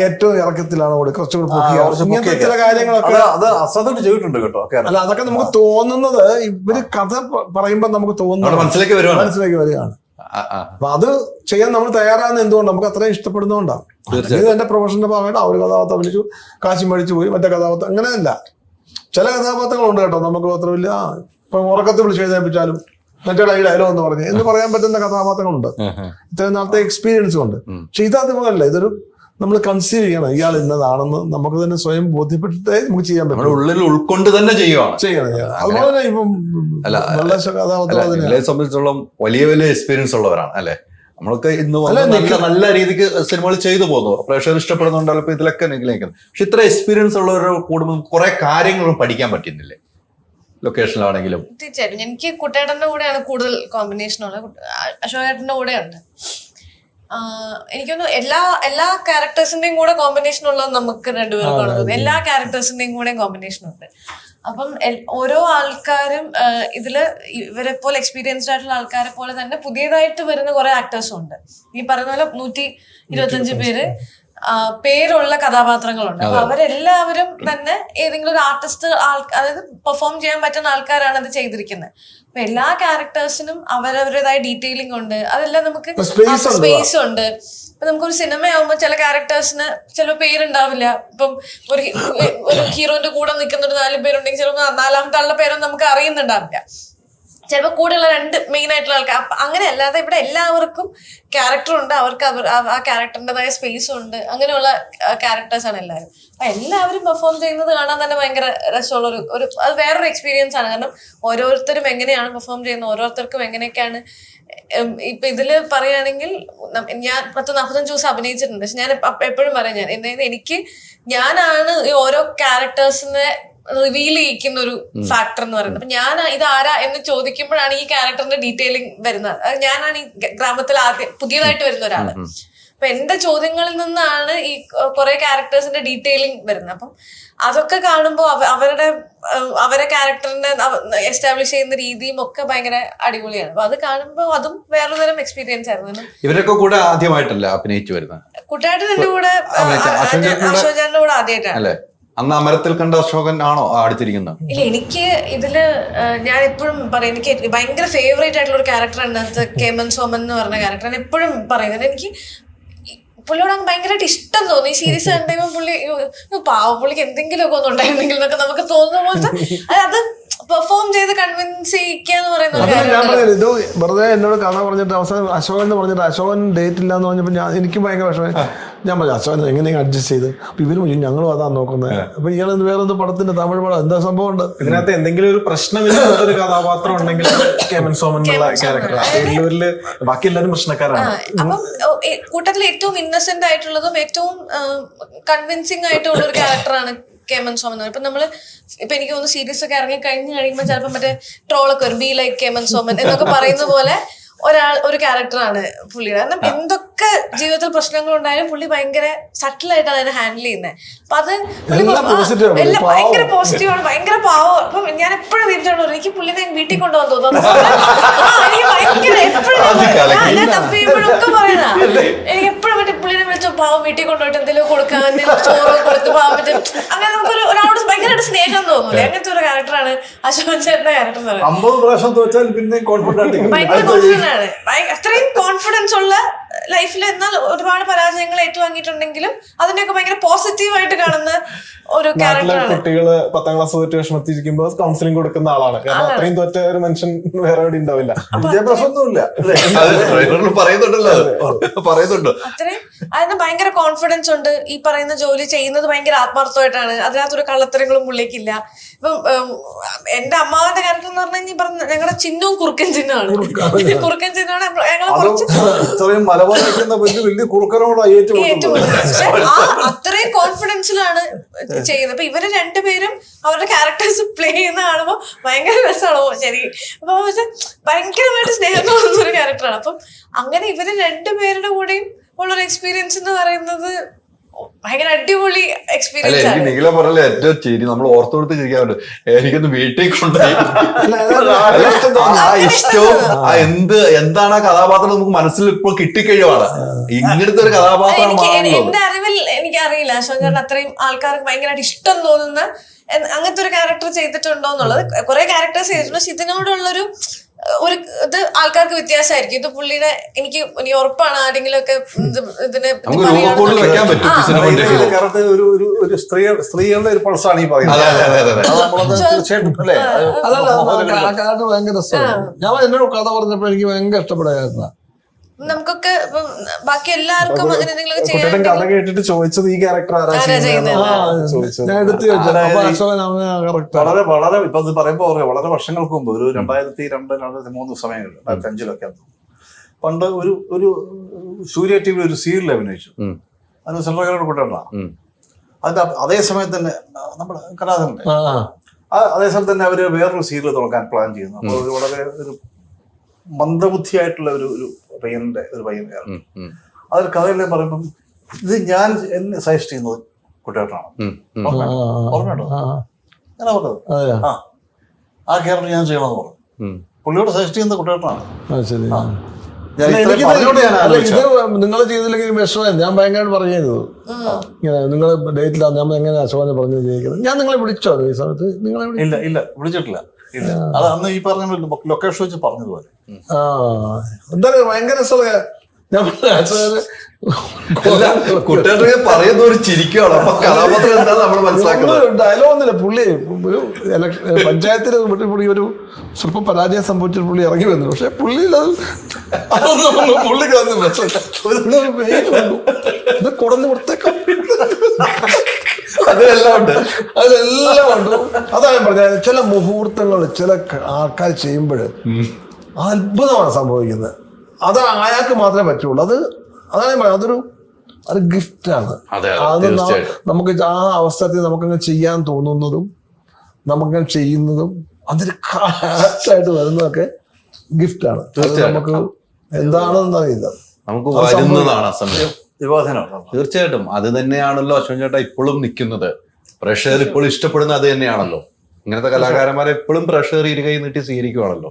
ഏറ്റവും ഇറക്കത്തിലാണ് കുറച്ചുകൂടി ചില കാര്യങ്ങളൊക്കെ അല്ല അതൊക്കെ നമുക്ക് തോന്നുന്നത് ഇവര് കഥ പറയുമ്പോ നമുക്ക് തോന്നുന്നത് മനസ്സിലേക്ക് വരികയാണ്. അപ്പൊ അത് ചെയ്യാൻ നമ്മൾ തയ്യാറാകുന്ന എന്തുകൊണ്ട് നമുക്ക് അത്രയും ഇഷ്ടപ്പെടുന്നതുകൊണ്ടാണ്. ഇത് എന്റെ പ്രൊഫഷന്റെ ഭാഗമായിട്ട് ആ ഒരു കഥാപാത്രം വിളിച്ചു കാശി മേടിച്ചു പോയി മറ്റേ കഥാപാത്രം അങ്ങനെയല്ല. ചില കഥാപാത്രങ്ങളുണ്ട് കേട്ടോ നമുക്ക് മാത്രമില്ല. ഇപ്പൊ ഉറക്കത്തിൽ വിളിച്ച് എഴുന്നേൽപ്പിച്ചാലും മറ്റേ ഡയലോഗ് എന്ന് പറഞ്ഞ് എന്ന് പറയാൻ പറ്റുന്ന കഥാപാത്രങ്ങളുണ്ട്. ഇത്രയും നാളത്തെ എക്സ്പീരിയൻസ് ഉണ്ട്. പക്ഷെ ഇതതുപോലല്ല. ഇതൊരു നമ്മൾ കൺസീവ് ചെയ്യണം ഇയാൾ ഇന്നതാണെന്ന് നമുക്ക് തന്നെ സ്വയം ബോധ്യപ്പെട്ടിട്ടേ നമുക്ക് ചെയ്യാൻ പറ്റും. ഉള്ളിൽ ഉൾക്കൊണ്ട് തന്നെ ചെയ്യണം. അതുപോലെ തന്നെ ഇപ്പം കഥാപാത്രങ്ങളെ സംബന്ധിച്ചോളം വലിയ വലിയ എക്സ്പീരിയൻസ് ഉള്ളവരാണ് അല്ലെ. നമ്മൾക്ക് ഇന്ന് നല്ല രീതിക്ക് സിനിമകൾ ചെയ്തു പോകുന്നു, പ്രേക്ഷകർ ഇഷ്ടപ്പെടുന്നുണ്ടല്ലോ. ഇപ്പൊ ഇതിലൊക്കെ നിൽക്കുന്നത്. പക്ഷെ ഇത്ര എക്സ്പീരിയൻസ് ഉള്ളവരുടെ കൂടുമ്പോൾ കുറെ കാര്യങ്ങളും പഠിക്കാൻ പറ്റുന്നില്ലേ ലൊക്കേഷനിലാണെങ്കിലും. തീർച്ചയായിട്ടും എനിക്ക് കുട്ടേട്ടന്റെ കൂടെയാണ് കൂടുതൽ കോമ്പിനേഷൻ ഉള്ളത്. അശോകേട്ടന്റെ കൂടെ ഉണ്ട്. എനിക്കൊന്ന് എല്ലാ ക്യാരക്ടേഴ്സിന്റെയും കൂടെ കോമ്പിനേഷൻ ഉള്ളത് നമുക്ക് രണ്ടുപേർക്കാണ്. എല്ലാ ക്യാരക്ടേഴ്സിന്റെയും കൂടെ കോമ്പിനേഷൻ ഉണ്ട്. അപ്പം ഓരോ ആൾക്കാരും ഇതില് ഇവരെ പോലെ എക്സ്പീരിയൻസ്ഡ് ആയിട്ടുള്ള ആൾക്കാരെ പോലെ തന്നെ പുതിയതായിട്ട് വരുന്ന കുറെ ആക്ടേഴ്സും ഉണ്ട്. ഈ പറയുന്ന പോലെ 125 പേര് പേരുള്ള കഥാപാത്രങ്ങളുണ്ട്. അപ്പൊ അവരെല്ലാവരും തന്നെ ഏതെങ്കിലും ഒരു ആർട്ടിസ്റ്റ് അതായത് പെർഫോം ചെയ്യാൻ പറ്റുന്ന ആൾക്കാരാണ് അത് ചെയ്തിരിക്കുന്നത്. അപ്പൊ എല്ലാ ക്യാരക്ടേഴ്സിനും അവരവരുടേതായ ഡീറ്റെയിലിംഗ് ഉണ്ട്. അതെല്ലാം നമുക്ക് സ്പേസ് ഉണ്ട്. ഇപ്പൊ നമുക്കൊരു സിനിമയാകുമ്പോൾ ചില ക്യാരക്ടേഴ്സിന് ചിലപ്പോൾ പേരുണ്ടാവില്ല. ഇപ്പം ഒരു ഹീറോന്റെ കൂടെ നിൽക്കുന്ന ഒരു 4 പേരുണ്ടെങ്കിൽ ചിലപ്പോൾ 4ാമത്തെ ആളുടെ പേരൊന്നും നമുക്ക് അറിയുന്നുണ്ടാവില്ല. ചിലപ്പോൾ കൂടെയുള്ള 2 മെയിൻ ആയിട്ടുള്ള ആൾക്കാർ. അങ്ങനെ അല്ലാതെ ഇവിടെ എല്ലാവർക്കും ക്യാരക്ടർ ഉണ്ട്. അവർക്ക് ആ ക്യാരക്ടറിൻ്റെതായ സ്പേസും ഉണ്ട്. അങ്ങനെയുള്ള ക്യാരക്ടേഴ്സാണ് എല്ലാവരും. അപ്പൊ എല്ലാവരും പെർഫോം ചെയ്യുന്നത് കാണാൻ തന്നെ ഭയങ്കര രസമുള്ള ഒരു അത് വേറൊരു എക്സ്പീരിയൻസ് ആണ്. കാരണം ഓരോരുത്തരും എങ്ങനെയാണ് പെർഫോം ചെയ്യുന്നത്, ഓരോരുത്തർക്കും എങ്ങനെയൊക്കെയാണ്. ഇപ്പൊ ഇതില് പറയുകയാണെങ്കിൽ ഞാൻ 45 ദിവസം അഭിനയിച്ചിട്ടുണ്ട്. പക്ഷെ ഞാൻ എപ്പോഴും പറയാം ഞാനാണ് ഈ ഓരോ ക്യാരക്ടേഴ്സിനെ റിവീൽ ചെയ്യിക്കുന്ന ഒരു ഫാക്ടർ എന്ന് പറയുന്നത്. അപ്പൊ ഞാൻ ഇതാരാ എന്ന് ചോദിക്കുമ്പോഴാണ് ഈ ക്യാരക്ടറിന്റെ ഡീറ്റെയിലിംഗ് വരുന്നത്. ഞാനാണ് ഈ ഗ്രാമത്തിൽ പുതിയതായിട്ട് വരുന്ന ഒരാള്. അപ്പൊ എന്റെ ചോദ്യങ്ങളിൽ നിന്നാണ് ഈ കുറെ ക്യാരക്ടേഴ്സിന്റെ ഡീറ്റെയിലിംഗ് വരുന്നത്. അപ്പം അതൊക്കെ കാണുമ്പോൾ അവരെ ക്യാരക്ടറിനെ എസ്റ്റാബ്ലിഷ് ചെയ്യുന്ന രീതിയും ഒക്കെ ഭയങ്കര അടിപൊളിയാണ്. അപ്പൊ അത് കാണുമ്പോൾ അതും വേറൊരു തരം എക്സ്പീരിയൻസ് ആയിരുന്നു. ഇവരൊക്കെ കൂടെ ആദ്യമായിട്ടല്ല അഭിനയിച്ചു വരുന്നത്. കുട്ടേട്ടൻ എന്റെ കൂടെ അശോചാന്റെ കൂടെ ആദ്യമായിട്ടാണ്. അല്ലേ? അന്ന് അമരത്തിൽ കണ്ട അശോകൻ ആണോ അടുത്തിരിക്കുന്നത്? ഇല്ല, എനിക്ക് ഇതില് ഞാൻ എപ്പോഴും പറയും, എനിക്ക് ഭയങ്കര ഫേവറേറ്റ് ആയിട്ടുള്ള ഒരു ക്യാരക്ടർ അതിനകത്ത് കേമൻ സോമൻ എന്ന് പറഞ്ഞ ക്യാരക്ടർ. ഞാൻ എപ്പോഴും പറയുന്നത് എനിക്ക് പുള്ളിയോട് അങ്ങ് ഭയങ്കരമായിട്ട് ഇഷ്ടം തോന്നി. ഈ സീരീസ് കണ്ടുമ്പോൾ പുള്ളി പാവം, പുള്ളിക്ക് എന്തെങ്കിലുമൊക്കെ ഒന്നും ഉണ്ടായിരുന്നെങ്കിൽ എന്നൊക്കെ നമുക്ക് തോന്നുന്ന പോലത്തെ അത് പെർഫോം ചെയ്ത് കൺവിൻസ് ചെയ്യിക്കാന്ന് പറയുന്ന ഞാൻ പറഞ്ഞത് ഇത് വെറുതെ എന്നോട് കഥ പറഞ്ഞിട്ട് അവസാനം അശോകൻ എന്ന് പറഞ്ഞിട്ട് അശോകൻ ഡേറ്റ് ഇല്ല എന്ന് പറഞ്ഞപ്പോൾ എനിക്ക് ഭയങ്കര വിഷമം. ഞാൻ പറഞ്ഞു അശോകൻ എങ്ങനെയെങ്കിലും അഡ്ജസ്റ്റ് ചെയ്ത്. അപ്പൊ ഇവര് ഞങ്ങളും അതാ നോക്കുന്നത്. അപ്പൊ ഇയാളെ വേറെന്തോ പടത്തിന്റെ തമിഴ് പടം എന്താ സംഭവം ഉണ്ട് ഇതിനകത്ത് എന്തെങ്കിലും ഒരു പ്രശ്നമില്ലാത്തൊരു കഥാപാത്രം ഉണ്ടെങ്കിൽ കേമൻ സോമൻ എന്നുള്ള ക്യാരക്ടർ. എല്ലാവരില് ബാക്കി എല്ലാവരും പ്രശ്നക്കാരാണ്. അപ്പം കൂട്ടത്തിൽ ഏറ്റവും ഇന്നസെന്റ് ആയിട്ടുള്ളതും ഏറ്റവും കൺവിൻസിങ് ആയിട്ടുള്ള ഒരു ക്യാരക്ടറാണ് കേമൻ സോമൻ. ഇപ്പൊ നമ്മള് ഇപ്പൊ എനിക്ക് തോന്നുന്നു സീരീസ് ഒക്കെ ഇറങ്ങി കഴിയുമ്പോൾ ചിലപ്പോൾ മറ്റേ ട്രോളൊക്കെ വരും, ബി ലൈക്ക് കേമൻ സോമൻ എന്നൊക്കെ പറയുന്ന പോലെ ഒരു ക്യാരക്ടറാണ് പുള്ളിയുടെ. കാരണം എന്തൊക്കെ ജീവിതത്തിൽ പ്രശ്നങ്ങൾ ഉണ്ടായാലും പുള്ളി ഭയങ്കര സട്ടിലായിട്ട് അതിനെ ഹാൻഡിൽ ചെയ്യുന്നത്. അപ്പൊ അത് എല്ലാം ഭയങ്കര പോസിറ്റീവാണ്, ഭയങ്കര പാവം. അപ്പം ഞാൻ എപ്പോഴും വീട്ടിലാണ് എനിക്ക് പുള്ളിനെ വീട്ടിൽ കൊണ്ടുപോകാൻ തോന്നുന്നു. എനിക്ക് ഭയങ്കര എപ്പോഴും ഞാൻ തപ്പി ചെയ്യുമ്പോഴൊക്കെ പറയുന്ന എനിക്ക് എപ്പോഴും മറ്റേ പുള്ളിനെ വിളിച്ചു പാവം വീട്ടിൽ കൊണ്ടുപോയിട്ട് എന്തെങ്കിലും കൊടുക്കാൻ, എന്തെങ്കിലും ചോറ് കൊടുത്ത് പാവം പറ്റും. അങ്ങനെ നമുക്കൊരു ഒരാളോട് ഭയങ്കരമായിട്ട് സ്നേഹം തോന്നുന്നു. അങ്ങനത്തെ ഒരു ക്യാരക്ടറാണ് അശോകൻ ചേട്ടന്റെ ക്യാരക്ടർ എന്ന് പറയുന്നത്. 50 പ്രാവശ്യം തോറ്റാൽ പിന്നെ കോൺഫിഡന്റ് ഭയങ്കര കോൺഫിഡന്റ് ആണ്. അത്രയും കോൺഫിഡൻസ് ഉള്ള ലൈഫിൽ, എന്നാൽ ഒരുപാട് പരാജയങ്ങൾ ഏറ്റുവാങ്ങിയിട്ടുണ്ടെങ്കിലും അതിനെയൊക്കെ ഭയങ്കര പോസിറ്റീവായിട്ട് കാണുന്ന ഒരു ക്യാരക്ടറാണ്. കുട്ടികള് 10ാം ക്ലാസ് തോറ്റ് വിഷമത്തിരിക്കുമ്പോൾ കൗൺസിലിംഗ് കൊടുക്കുന്ന ആളാണ്. കാരണം അത്രയും തോറ്റ ഒരു മനുഷ്യൻ വേറെ എവിടെ ഉണ്ടാവില്ല. വിദ്യാഭ്യാസമൊന്നുമില്ല. പറയുന്നുണ്ടോ? അത്രയും അതിന് ഭയങ്കര കോൺഫിഡൻസ് ഉണ്ട്. ഈ പറയുന്ന ജോലി ചെയ്യുന്നത് ഭയങ്കര ആത്മാർത്ഥമായിട്ടാണ്. അതിനകത്തൊരു കള്ളത്തരങ്ങളും പുള്ളിക്കില്ല. ഇപ്പം എന്റെ അമ്മാവന്റെ ക്യാരക്ടർ എന്ന് പറഞ്ഞാൽ ഈ പറഞ്ഞ ഞങ്ങളുടെ ചിഹ്നവും കുറുക്കൻ ചിഹ്നമാണ്. കുറുക്കൻ ചിഹ്നമാണ് ഞങ്ങൾ കുറച്ച് ഇത്രയും മലബാറിക്കുന്ന വലിയ കുറുക്കനോട് പക്ഷെ അത്രയും കോൺഫിഡൻസിലാണ് ചെയ്യുന്നത്. അപ്പൊ ഇവര് രണ്ടുപേരും അവരുടെ ക്യാരക്ടേഴ്സ് പ്ലേ ചെയ്യുന്ന കാണുമ്പോ ഭയങ്കര രസമാണോ ശരി. അപ്പൊ ഭയങ്കരമായിട്ട് സ്നേഹം തോന്നുന്ന ഒരു ക്യാരക്ടറാണ്. അപ്പം അങ്ങനെ ഇവര് രണ്ടുപേരുടെ കൂടെയും ഉള്ളൊരു എക്സ്പീരിയൻസ് എന്ന് പറയുന്നത് ഭയങ്കര അടിപൊളി എക്സ്പീരിയൻസ് ആണ്. നിഖില പറഞ്ഞല്ലേ ഏറ്റവും ശരി, നമ്മൾ ഓർത്ത് കൊടുത്ത് ചിരിക്കാറുണ്ട്. എനിക്കൊന്ന് വീട്ടിൽ കൊണ്ടുപോയി ആ ഇഷ്ടവും എന്താണ് ആ കഥാപാത്രം നമുക്ക് മനസ്സിൽ ഇപ്പോൾ കിട്ടിക്കഴിയുമാണ്. ഇങ്ങനത്തെ ഒരു കഥാപാത്രമാണ്. എന്റെ അറിവിൽ എനിക്കറിയില്ല അശോകൻ അത്രയും ആൾക്കാർക്ക് ഭയങ്കരമായിട്ട് ഇഷ്ടം തോന്നുന്ന അങ്ങനത്തെ ഒരു ക്യാരക്ടർ ചെയ്തിട്ടുണ്ടോ എന്നുള്ളത്. കുറെ ക്യാരക്ടേഴ്സ് ചെയ്തിട്ടുണ്ട്. പക്ഷെ ഇതിനോടുള്ളൊരു ഇത് ആൾക്കാർക്ക് വ്യത്യാസമായിരിക്കും. ഇത് പുള്ളിയുടെ എനിക്ക് ഉറപ്പാണ് ആരെങ്കിലും ഒക്കെ ഇതിനെ ഒരു സ്ത്രീകളുടെ ഒരു പൾസാണ് ഈ പറയുന്നത്. ഭയങ്കര രസമാണ്. ഞാൻ എന്നോട് കഥ പറഞ്ഞപ്പോ എനിക്ക് ഭയങ്കര ഇഷ്ടപ്പെടായിരുന്നു. നമുക്കൊക്കെ ബാക്കി എല്ലാവർക്കും അങ്ങനെ എന്തെങ്കിലും ചെയ്യാൻ കഥ കേട്ടിട്ട് ചോദിച്ചത് ഈ ക്യാരക്ടർ വളരെ വളരെ ഇപ്പൊ ഇത് പറയുമ്പോ വളരെ വർഷങ്ങൾക്ക് മുമ്പ് ഒരു 2002-2003 സമയങ്ങളിൽ 2005 പണ്ട് ഒരു സൂര്യ ടി വി ഒരു സീരിയൽ അഭിനയിച്ചു. അതിന് സെൻട്രൽ കൂട്ടണ്ട. അതിന്റെ അതേ സമയത്ത് തന്നെ നമ്മുടെ കലാധരന്റെ അതേ സമയത്ത് തന്നെ അവര് വേറൊരു സീരിയൽ തുടങ്ങാൻ പ്ലാൻ ചെയ്യുന്നു. അപ്പൊ ഒരു വളരെ ഒരു മന്ദബുദ്ധിയായിട്ടുള്ള ഒരു പയ്യന്റെ ഒരു പയ്യനായിരുന്നു. അതൊരു കഥയിലെ പറയുമ്പം ഇത് ഞാൻ എന്നെ സജസ്റ്റ് ചെയ്യുന്നത് കുട്ടേട്ടനാണ്. ഓർമ്മയുണ്ടോ? ഞാൻ പറഞ്ഞത് ആ ക്യാരക്ടർ ഞാൻ ചെയ്യണമെന്ന് പറഞ്ഞു. പുള്ളിയോട് സജസ്റ്റ് ചെയ്യുന്നത് കുട്ടേട്ടനാണ്. ഇത് നിങ്ങൾ ചെയ്തില്ലെങ്കിൽ വിഷമം. ഞാൻ ഭയങ്കരമായിട്ട് പറഞ്ഞു ഇങ്ങനെ നിങ്ങൾ ഡേറ്റിലാണ് ഞാൻ എങ്ങനെ അശോകനെ പറഞ്ഞു ചെയ്യിക്കുന്നത്. ഞാൻ നിങ്ങളെ വിളിച്ചോ ഈ സമയത്ത്? നിങ്ങളെ ഇല്ല വിളിച്ചിട്ടില്ല. അത് അന്ന് ഈ പറഞ്ഞ ലൊക്കേഷൻ വെച്ച് പറഞ്ഞതുപോലെ എന്താ ഭയങ്കര രസമുള്ള ഞാൻ കുട്ടികളുടെ പറയുന്ന ഒരു ചിരിക്കുകയാണ്. കഥാപാത്രം എന്താ നമ്മൾ മനസ്സിലാക്കുന്നത്? ഡയലോഗൊന്നുമില്ല. പുള്ളി ഒരു പഞ്ചായത്തിൽ പുള്ളി ഒരു സ്വല്പം പരാജയം സംഭവിച്ചിട്ട് പുള്ളി ഇറങ്ങി വന്നു. പക്ഷെ പുള്ളിയിലത് പുള്ളിക്ക് ഇത് കുടന്ന് കൊടുത്തേക്കാം. അതിലെല്ലാം ഉണ്ട്. അതാണ് പറഞ്ഞത്. ചില മുഹൂർത്തങ്ങൾ ചില ആൾക്കാർ ചെയ്യുമ്പോൾ അത്ഭുതമാണ് സംഭവിക്കുന്നത്. അത് അയാൾക്ക് മാത്രമേ പറ്റുള്ളൂ. അതാണ് അത് ഗിഫ്റ്റാണ്. അത് നമുക്ക് ആ അവസരത്തിൽ നമുക്കങ്ങ് ചെയ്യാൻ തോന്നുന്നതും നമുക്കങ്ങനെ ചെയ്യുന്നതും അതിന് കറക്റ്റായിട്ട് വരുന്നതൊക്കെ ഗിഫ്റ്റാണ്. നമുക്ക് എന്താണെന്ന് അറിയില്ല. നമുക്ക് വരുന്നതാണ് ആ സമയം. തീർച്ചയായിട്ടും അത് തന്നെയാണല്ലോ അശ്വൻ ചേട്ടാ ഇപ്പോഴും നിൽക്കുന്നത്. പ്രഷർ ഇപ്പോഴും ഇഷ്ടപ്പെടുന്ന അത് തന്നെയാണല്ലോ. ഇങ്ങനത്തെ കലാകാരന്മാരെ എപ്പോഴും പ്രഷർ ഇരുകൈ നീട്ടി സ്വീകരിക്കുവാണല്ലോ.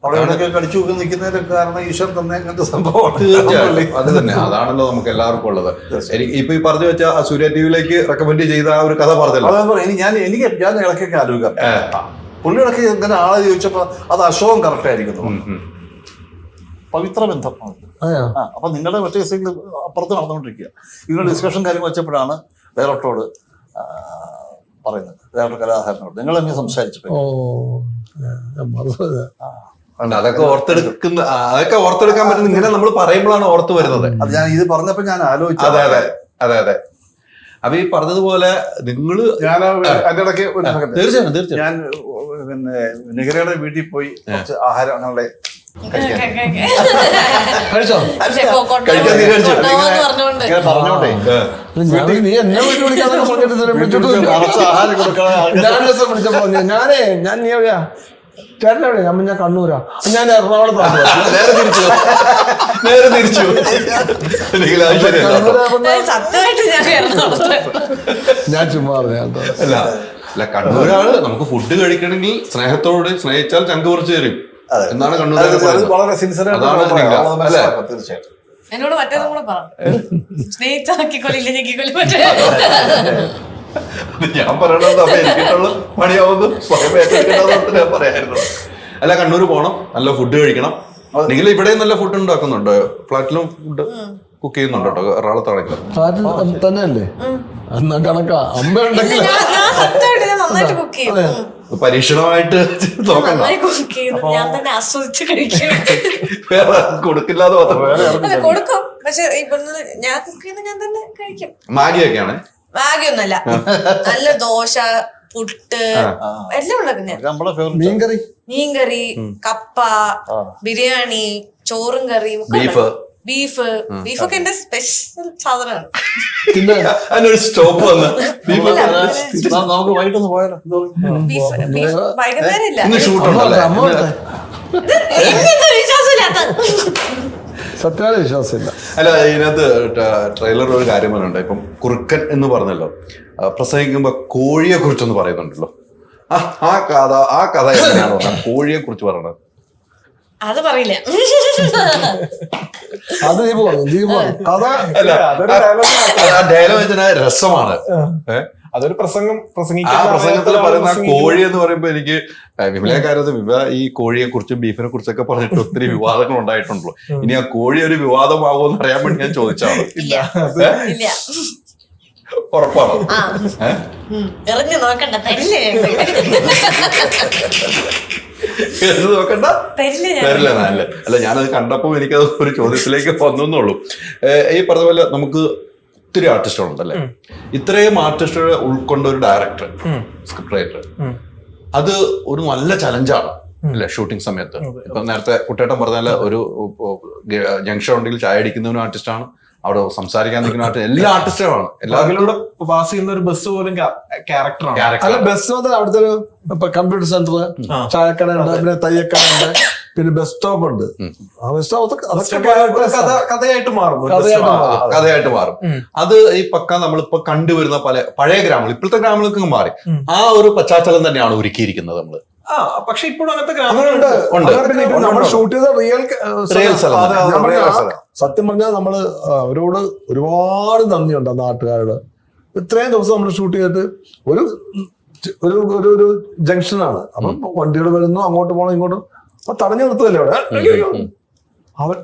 അവിടെ ഇവിടെയൊക്കെ കടിച്ചു നോക്കി നിൽക്കുന്നതിന്റെ കാരണം ഈശ്വരൻ തന്നെ അങ്ങനത്തെ സംഭവമാണ്. തീർച്ചയായും അത് തന്നെ, അതാണല്ലോ നമുക്ക് എല്ലാവർക്കും ഉള്ളത്. എനിക്ക് ഇപ്പൊ ഈ പറഞ്ഞു വെച്ച സൂര്യ ടിവിയിലേക്ക് റെക്കമെൻഡ് ചെയ്ത ആ ഒരു കഥ പറഞ്ഞല്ലോ, ഞാൻ ഇടയ്ക്കൊക്കെ ആലോചിക്കാം, പുള്ളി ഇടയ്ക്ക് ഇങ്ങനെ ആളെ ചോദിച്ചപ്പോ അത് അശോകം കറക്റ്റ് ആയിരിക്കുന്നു. പവിത്ര ബന്ധം. അപ്പൊ നിങ്ങളുടെ മറ്റേ കേസിൽ അപ്പുറത്ത് നടന്നുകൊണ്ടിരിക്കുക. ഇതിന്റെ ഡിസ്കഷൻ കാര്യങ്ങൾ വെച്ചപ്പോഴാണ് ഡയറക്ടറോട് പറയുന്നത്, ഡയറക്ടർ കലാകാരനോട് നിങ്ങൾ എന്നെ സംസാരിച്ചിട്ട് അതൊക്കെ ഓർത്തെടുക്കാൻ പറ്റുന്ന ഇങ്ങനെ നമ്മൾ പറയുമ്പോഴാണ് ഓർത്ത് വരുന്നത്. അത് ഞാൻ ഇത് പറഞ്ഞപ്പോ ഞാൻ ആലോചിച്ചു. അതെ അതെ അതെ അതെ. അപ്പൊ ഈ പറഞ്ഞതുപോലെ നിങ്ങള് ഞാൻ അതിന്റെ ഇടയ്ക്ക് തീർച്ചയായും ഞാൻ പിന്നെ നിഗരയുടെ വീട്ടിൽ പോയി കുറച്ച് ആഹാരം ഞങ്ങളുടെ പറഞ്ഞോണ്ടേ നീ എന്നെ വീട്ടിൽ വിളിക്കാതെ ഞാൻ നീ എവിടെയാ ചേട്ടൻ എവിടെയാ? ഞാൻ കണ്ണൂരാ. ഞാൻ എറണാകുളത്ത്. നേരെ തിരിച്ചു. ഞാൻ ചുമ്മാ പറഞ്ഞ അല്ല കണ്ണൂരാണ്. നമുക്ക് ഫുഡ് കഴിക്കണമെങ്കിൽ സ്നേഹത്തോട് സ്നേഹിച്ചാൽ ചങ്ക് കുറച്ച് തരും എന്നാണ് കണ്ണൂർ. വളരെ സിൻസിയറായിട്ട് തീർച്ചയായിട്ടും. എന്നോട് മറ്റേതും കൂടെ പറഞ്ഞു, സ്നേഹിച്ചാക്കിക്കൊല്ലില്ല ഞെക്കിക്കൊല്ലി മറ്റേ. ഞാൻ പറയണത് അപ്പൊ എനിക്കുള്ള പണിയാവുന്നു ഞാൻ പറയായിരുന്നു. അല്ല കണ്ണൂർ പോണം, നല്ല ഫുഡ് കഴിക്കണം. നിങ്ങൾ ഇവിടെ നല്ല ഫുഡ് ഉണ്ടാക്കുന്നുണ്ടോ? ഫ്ലാറ്റിലും ഫുഡ് കുക്ക് ചെയ്യുന്നുണ്ടോ കേട്ടോ? എറണാകുളത്താണെങ്കിൽ ഫ്ലാറ്റിൽ തന്നെ അല്ലേ? എന്നാ കണക്കാ. അമ്മ ഉണ്ടെങ്കിൽ നന്നായിട്ട് കുക്ക് ചെയ്യും. പരീക്ഷണമായിട്ട് നോക്കണ്ട, ഞാൻ തന്നെ ആസ്വദിച്ച് കഴിക്കും. വേറെ കൊടുക്കില്ലാതെ അല്ല കൊടുക്കും, പക്ഷെ ഇപ്പൊ ഞാൻ കുക്ക് ചെയ്യുന്ന ഞാൻ തന്നെ കഴിക്കും. മാഗിയൊക്കെയാണ്? മാഗിയൊന്നുമല്ല, നല്ല ദോശ, പുട്ട് എല്ലാം ഉണ്ടാക്കും ഞാൻ. മീൻകറി, കപ്പ, ബിരിയാണി, ചോറും കറിയും, ബീഫൊക്കെ എന്റെ സ്പെഷ്യൽ സാധനമാണ്. അതിനൊരു സ്റ്റോപ്പ് വന്ന് നമുക്ക് വൈകിട്ടൊന്ന് പോയാലോ? വൈകുന്നേരം ഇല്ല, ഷൂട്ടുണ്ടല്ലേ? സത്യമായ വിശ്വാസമില്ല. അല്ല ഇതിനകത്ത് ട്രെയിലറിൽ ഒരു കാര്യം പറയുന്നുണ്ട്. ഇപ്പം കുറുക്കൻ എന്ന് പറഞ്ഞല്ലോ, പ്രസംഗിക്കുമ്പോ കോഴിയെ കുറിച്ചൊന്ന് പറയുന്നുണ്ടല്ലോ. ആ കഥ എങ്ങനെയാണോ കോഴിയെ കുറിച്ച് പറയണത്? അത് പറയില്ല. അത് ഡയലോഗ് വെച്ചാൽ രസമാണ്. അതൊരു ആ പ്രസംഗത്തിൽ പറയുന്ന കോഴി എന്ന് പറയുമ്പോ എനിക്ക് വിമലക്കാരത്ത് ഈ കോഴിയെ കുറിച്ചും ബീഫിനെ കുറിച്ചൊക്കെ പറഞ്ഞിട്ട് ഒത്തിരി വിവാദങ്ങൾ ഉണ്ടായിട്ടുണ്ടല്ലോ. ഇനി ആ കോഴി ഒരു വിവാദമാകുമെന്ന് അറിയാൻ വേണ്ടി ഞാൻ ചോദിച്ചാണ്. ഉറപ്പാണോ? എറിഞ്ഞു നോക്കണ്ട, തരില്ലേ? നോക്കണ്ട, തരില്ല. അല്ല ഞാനത് കണ്ടപ്പോ എനിക്കത് ഒരു ചോദ്യത്തിലേക്ക് വന്നുള്ളൂ. ഈ പറഞ്ഞ പോലെ നമുക്ക് ഒത്തിരി ആർട്ടിസ്റ്റുകളുണ്ടല്ലേ, ഇത്രയും ആർട്ടിസ്റ്റുകളെ ഉൾക്കൊണ്ട ഒരു ഡയറക്ടർ, സ്ക്രിപ്റ്റ് റൈറ്റർ, അത് ഒരു നല്ല ചലഞ്ചാണ് അല്ലെ ഷൂട്ടിംഗ് സമയത്ത്. ഇപ്പൊ നേരത്തെ കുട്ടേട്ടൻ പറഞ്ഞാൽ ഒരു ജംഗ്ഷൻ ഉണ്ടെങ്കിൽ ചായ അടിക്കുന്നവനും ആർട്ടിസ്റ്റാണ്, അവിടെ സംസാരിക്കാൻ നിൽക്കുന്ന ആർട്ടിസ്റ്റ്, എല്ലാ ആർട്ടിസ്റ്റുകളാണ്. എല്ലാവരിലൂടെ പാസ് ചെയ്യുന്ന ഒരു ബസ് പോലും ക്യാരക്ടറാണ്. അല്ല ബസ് മാത്രം അവിടുത്തെ ഒരു കമ്പ്യൂട്ടർ സെന്റർ, ചായക്കട ഉണ്ട്, പിന്നെ തയ്യക്കട ഉണ്ട്, പിന്നെ ബസ് സ്റ്റോപ്പ് ഉണ്ട്. ആ ബസ് സ്റ്റോപ്പ് കഥയായിട്ട് മാറും. അത് ഈ പക്ക നമ്മളിപ്പോ കണ്ടുവരുന്ന പഴയ ഗ്രാമങ്ങൾ, ഇപ്പോഴത്തെ ഗ്രാമങ്ങൾക്ക് മാറി ആ ഒരു പശ്ചാത്തലം തന്നെയാണ് ഒരുക്കിയിരിക്കുന്നത് നമ്മള്. പക്ഷെ ഇപ്പോഴും അങ്ങനത്തെ നമ്മൾ ഷൂട്ട് ചെയ്ത സത്യം പറഞ്ഞാൽ നമ്മള് അവരോട് ഒരുപാട് നന്ദിയുണ്ട്. ആ നാട്ടുകാരോട് ഇത്രയും ദിവസം നമ്മൾ ഷൂട്ട് ചെയ്തിട്ട് ഒരു ഒരു ഒരു ജംഗ്ഷനാണ്. അപ്പം വണ്ടികൾ വരുന്നു, അങ്ങോട്ട് പോകണം ഇങ്ങോട്ടും, അപ്പൊ തടഞ്ഞു നിർത്തുമല്ലേ അവിടെ. അവൻ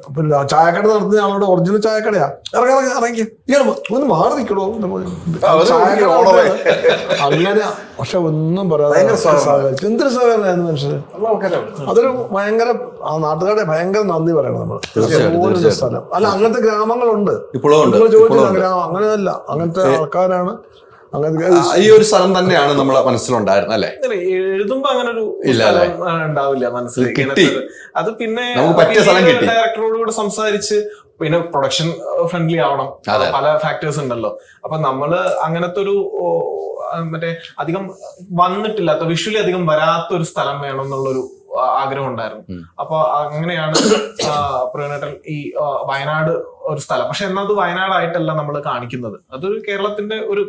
ചായക്കട നടത്തുന്ന ഞങ്ങളുടെ ഒറിജിനൽ ചായക്കടയാ. ഇറങ്ങി ഒന്ന് മാറി നിൽക്കണോ അങ്ങനെ. പക്ഷെ ഒന്നും പറയാതെ എന്തൊരു സഹകരണമായിരുന്നു മനുഷ്യര്. അതൊരു ഭയങ്കര ആ നാട്ടുകാരുടെ ഭയങ്കര നന്ദി പറയണം നമ്മള്. സ്ഥലം അല്ല, അങ്ങനത്തെ ഗ്രാമങ്ങളുണ്ട് ചോദിച്ചില്ല. ഗ്രാമം അങ്ങനെയല്ല, അങ്ങനത്തെ ആൾക്കാരാണ്. ഈ ഒരു സ്ഥലം തന്നെയാണ് നമ്മളെ മനസ്സിലുണ്ടായിരുന്നത് അല്ലെ? എഴുതുമ്പോ അങ്ങനെ ഒരു ഉണ്ടാവില്ല മനസ്സിലേക്ക്. അത് പിന്നെ ഡയറക്ടറോട് കൂടെ സംസാരിച്ച്, പിന്നെ പ്രൊഡക്ഷൻ ഫ്രണ്ട്ലി ആവണം, പല ഫാക്ടേഴ്സ് ഉണ്ടല്ലോ. അപ്പൊ നമ്മള് അങ്ങനത്തെ ഒരു മറ്റേ അധികം വന്നിട്ടില്ലാത്ത, വിഷ്വലി അധികം വരാത്ത ഒരു സ്ഥലം വേണം എന്നുള്ളൊരു ആഗ്രഹം ഉണ്ടായിരുന്നു. അപ്പൊ അങ്ങനെയാണ് പ്രവീണേട്ടൻ ഈ വയനാട് ഒരു സ്ഥലം, പക്ഷെ എന്നാൽ അത് വയനാടായിട്ടല്ല നമ്മൾ കാണിക്കുന്നത്. അതൊരു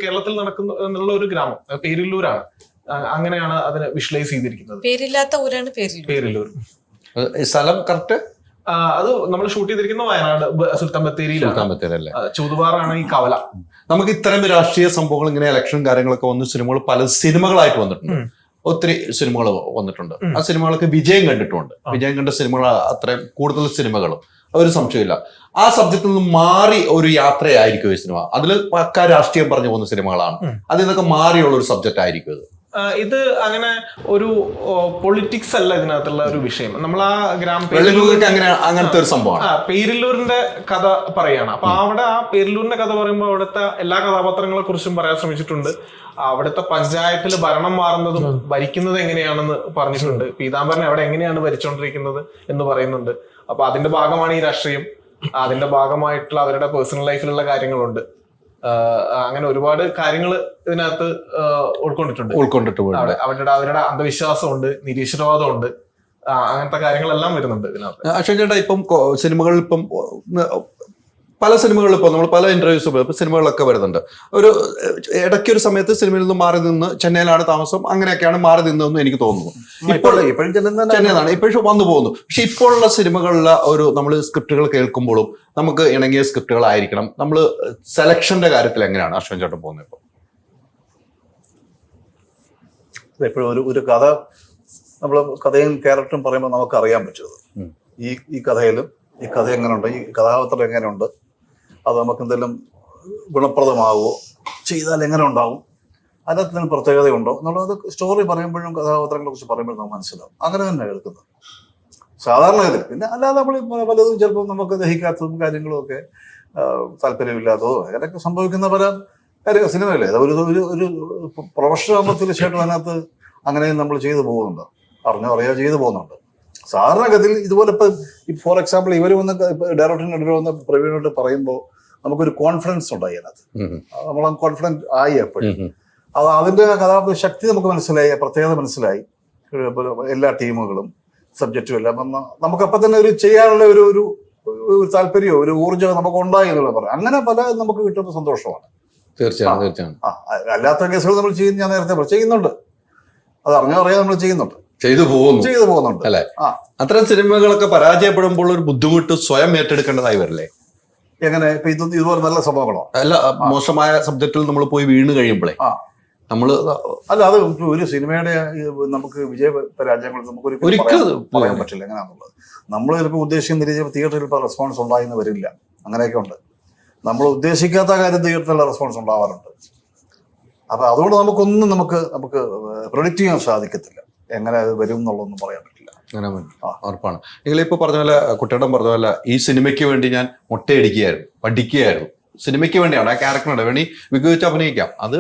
കേരളത്തിൽ നടക്കുന്ന എന്നുള്ള ഒരു ഗ്രാമം, പേരില്ലൂരാണ്. അങ്ങനെയാണ് അതിനെ വിഷ്വലൈസ് ചെയ്തിരിക്കുന്നത്. പേരില്ലാത്ത ഊരാണ് പേരില്ലൂർ. സ്ഥലം കറക്റ്റ് അത് നമ്മൾ ഷൂട്ട് ചെയ്തിരിക്കുന്ന വയനാട് സുൽത്താൻ ബത്തേരിയിലാണ്. ചൂതുപാറാണ് ഈ കവല. നമുക്ക് ഇത്തരം രാഷ്ട്രീയ സംഭവങ്ങൾ ഇങ്ങനെ ഇലക്ഷൻ കാര്യങ്ങളൊക്കെ വന്ന് സിനിമകൾ പല സിനിമകളായിട്ട് വന്നിട്ടുണ്ട്. ഒത്തിരി സിനിമകൾ വന്നിട്ടുണ്ട്. ആ സിനിമകളൊക്കെ വിജയം കണ്ടിട്ടുണ്ട്. വിജയം കണ്ട സിനിമകൾ അത്രയും കൂടുതൽ സിനിമകളും ഒരു സംശയമില്ല. ആ സബ്ജക്റ്റിൽ നിന്ന് മാറി ഒരു യാത്രയായിരിക്കും ഈ സിനിമ. അതിൽ പക്ക രാഷ്ട്രീയം പറഞ്ഞു പോകുന്ന സിനിമകളാണ്. അതിൽ നിന്നൊക്കെ മാറിയുള്ള ഒരു സബ്ജക്റ്റ് ആയിരിക്കും ഇത്. ഇത് അങ്ങനെ ഒരു പൊളിറ്റിക്സ് അല്ല ഇതിനകത്തുള്ള ഒരു വിഷയം. നമ്മൾ ആ അങ്ങനത്തെ ഒരു സംഭവമാണ്. പേരില്ലൂരിന്റെ കഥ പറയാണ്. അപ്പൊ അവിടെ ആ പേരില്ലൂരിന്റെ കഥ പറയുമ്പോൾ അവിടുത്തെ എല്ലാ കഥാപാത്രങ്ങളെ കുറിച്ചും പറയാൻ ശ്രമിച്ചിട്ടുണ്ട്. അവിടുത്തെ പഞ്ചായത്തിൽ ഭരണം മാറുന്നതും ഭരിക്കുന്നത് എങ്ങനെയാണെന്ന് പറഞ്ഞിട്ടുണ്ട്. പീതാംബരൻ അവിടെ എങ്ങനെയാണ് ഭരിച്ചുകൊണ്ടിരിക്കുന്നത് എന്ന് പറയുന്നുണ്ട്. അപ്പൊ അതിന്റെ ഭാഗമാണ് ഈ രാഷ്ട്രീയം. അതിന്റെ ഭാഗമായിട്ടുള്ള അവരുടെ പേഴ്സണൽ ലൈഫിലുള്ള കാര്യങ്ങളുണ്ട്. അങ്ങനെ ഒരുപാട് കാര്യങ്ങൾ ഇതിനകത്ത് ഉൾക്കൊണ്ടിട്ടുണ്ട്. അവരുടെ അന്ധവിശ്വാസമുണ്ട്, നിരീശ്വരവാദമുണ്ട്, അങ്ങനത്തെ കാര്യങ്ങളെല്ലാം വരുന്നുണ്ട് ഇതിനകത്ത്. അശ്വൻ ചേട്ടാ, ഇപ്പം സിനിമകളിൽ ഇപ്പം പല സിനിമകളിൽ ഇപ്പോൾ നമ്മൾ പല ഇന്റർവ്യൂസ് ഇപ്പൊ സിനിമകളൊക്കെ വരുന്നുണ്ട്. ഒരു ഇടയ്ക്കൊരു സമയത്ത് സിനിമയിൽ നിന്ന് മാറി നിന്ന് ചെന്നൈയിലാണ് താമസം, അങ്ങനെയൊക്കെയാണ് മാറി നിന്നതെന്ന് എനിക്ക് തോന്നുന്നു. ഇപ്പോഴും ചെന്നൈയിലാണ് ഇപ്പോഴും വന്നു പോകുന്നു. പക്ഷെ ഇപ്പോഴുള്ള സിനിമകളിലെ ഒരു നമ്മൾ സ്ക്രിപ്റ്റുകൾ കേൾക്കുമ്പോഴും നമുക്ക് ഇണങ്ങിയ സ്ക്രിപ്റ്റുകളായിരിക്കണം. നമ്മൾ സെലക്ഷന്റെ കാര്യത്തിൽ എങ്ങനെയാണ് അശ്വൻ ചേട്ടൻ പോകുന്നത്? ഇപ്പോൾ എപ്പോഴും ഒരു കഥ നമ്മൾ കഥയും ക്യാരക്ടറും പറയുമ്പോൾ നമുക്ക് അറിയാൻ പറ്റുന്നത് ഈ കഥയിലും ഈ കഥ എങ്ങനെയുണ്ട്, ഈ കഥാപാത്രം എങ്ങനെയുണ്ട്, അത് നമുക്ക് എന്തെങ്കിലും ഗുണപ്രദമാവുമോ, ചെയ്താൽ എങ്ങനെ ഉണ്ടാവും, അതിനകത്ത് എന്തെങ്കിലും പ്രത്യേകതയുണ്ടോ എന്നുള്ളത് സ്റ്റോറി പറയുമ്പോഴും കഥാപാത്രങ്ങളെ കുറിച്ച് പറയുമ്പോഴും നമുക്ക് മനസ്സിലാവും. അങ്ങനെ തന്നെ കേൾക്കുന്നത് സാധാരണഗതിയിൽ. പിന്നെ അല്ലാതെ നമ്മൾ പലതും ചിലപ്പോൾ നമുക്ക് ദഹിക്കാത്തതും കാര്യങ്ങളും ഒക്കെ താല്പര്യമില്ലാത്തതോ അങ്ങനെയൊക്കെ സംഭവിക്കുന്ന പല കാര്യങ്ങൾ സിനിമയില്ലേ. ഒരു പ്രൊഫഷണൽ ആകുമ്പോൾ തീർച്ചയായിട്ടും അതിനകത്ത് അങ്ങനെയും നമ്മൾ ചെയ്തു പോകുന്നുണ്ട്, അറിയാതെ ചെയ്തു പോകുന്നുണ്ട്. സാധാരണഗതിയിൽ ഇതുപോലെ ഇപ്പം ഫോർ എക്സാമ്പിൾ ഇവർ വന്ന് ഡയറക്ടറിനെതിരെ വന്ന് പ്രവീണോട് പറയുമ്പോൾ നമുക്കൊരു കോൺഫിഡൻസ് ഉണ്ടായി അതിനകത്ത്. നമ്മൾ കോൺഫിഡൻറ്റ് ആയി എപ്പോഴും. അത് അതിൻ്റെ കഥാപാത്ര ശക്തി നമുക്ക് മനസ്സിലായി, പ്രത്യേകത മനസ്സിലായി. എല്ലാ ടീമുകളും സബ്ജക്റ്റും എല്ലാം വന്ന് നമുക്കപ്പം തന്നെ ഒരു ചെയ്യാനുള്ള ഒരു താല്പര്യമോ ഒരു ഊർജ്ജമോ നമുക്ക് ഉണ്ടായി എന്നുള്ള പറയാം. അങ്ങനെ പല നമുക്ക് കിട്ടുന്ന സന്തോഷമാണ്. തീർച്ചയായും. അല്ലാത്ത കേസുകൾ നമ്മൾ ഞാൻ നേരത്തെ ചെയ്യുന്നുണ്ട്, അത് അറിയാതെ നമ്മൾ ചെയ്യുന്നുണ്ട്, ചെയ്തു പോകുന്നുണ്ട് അല്ലെ. അത്തരം സിനിമകളൊക്കെ പരാജയപ്പെടുമ്പോൾ ഒരു ബുദ്ധിമുട്ട് സ്വയം ഏറ്റെടുക്കേണ്ടതായി വരില്ലേ? എങ്ങനെ ഇപ്പൊ ഇതുപോലെ നല്ല സംഭവങ്ങളോ അല്ല, മോശമായ സബ്ജക്റ്റിൽ നമ്മൾ പോയി വീണ് കഴിയുമ്പോഴേ നമ്മള് അല്ല, അത് ഒരു സിനിമയുടെ നമുക്ക് വിജയ പരാജയങ്ങൾ നമുക്ക് ഒരിക്കലും പറയാൻ പറ്റില്ല എങ്ങനെയാണെന്നുള്ളത്. നമ്മൾ ചിലപ്പോൾ ഉദ്ദേശിക്കുന്ന രീതിയിൽ തിയേറ്ററിൽ ഇപ്പോൾ റെസ്പോൺസ് ഉണ്ടായിന്ന് വരില്ല, അങ്ങനെയൊക്കെ ഉണ്ട്. നമ്മൾ ഉദ്ദേശിക്കാത്ത കാര്യം തിയേറ്ററിലുള്ള റെസ്പോൺസ് ഉണ്ടാവാറുണ്ട്. അപ്പൊ അതുകൊണ്ട് നമുക്ക് പ്രൊഡിക്റ്റ് ചെയ്യാൻ സാധിക്കത്തില്ല എങ്ങനെ അത് വരും എന്നുള്ളതൊന്നും പറയാൻ പറ്റില്ല. അങ്ങനെ ഉറപ്പാണ്. നിങ്ങളിപ്പോൾ പറഞ്ഞ പോലെ, കുട്ടിയേട്ടൻ പറഞ്ഞ പോലെ, ഈ സിനിമയ്ക്ക് വേണ്ടി ഞാൻ മുട്ടയടിക്കുകയായിരുന്നു, പഠിക്കുകയായിരുന്നു. സിനിമയ്ക്ക് വേണ്ടിയാണ്, ആ ക്യാരക്ടറിന് വേണ്ടി വികസിച്ച് അഭിനയിക്കാം, അത്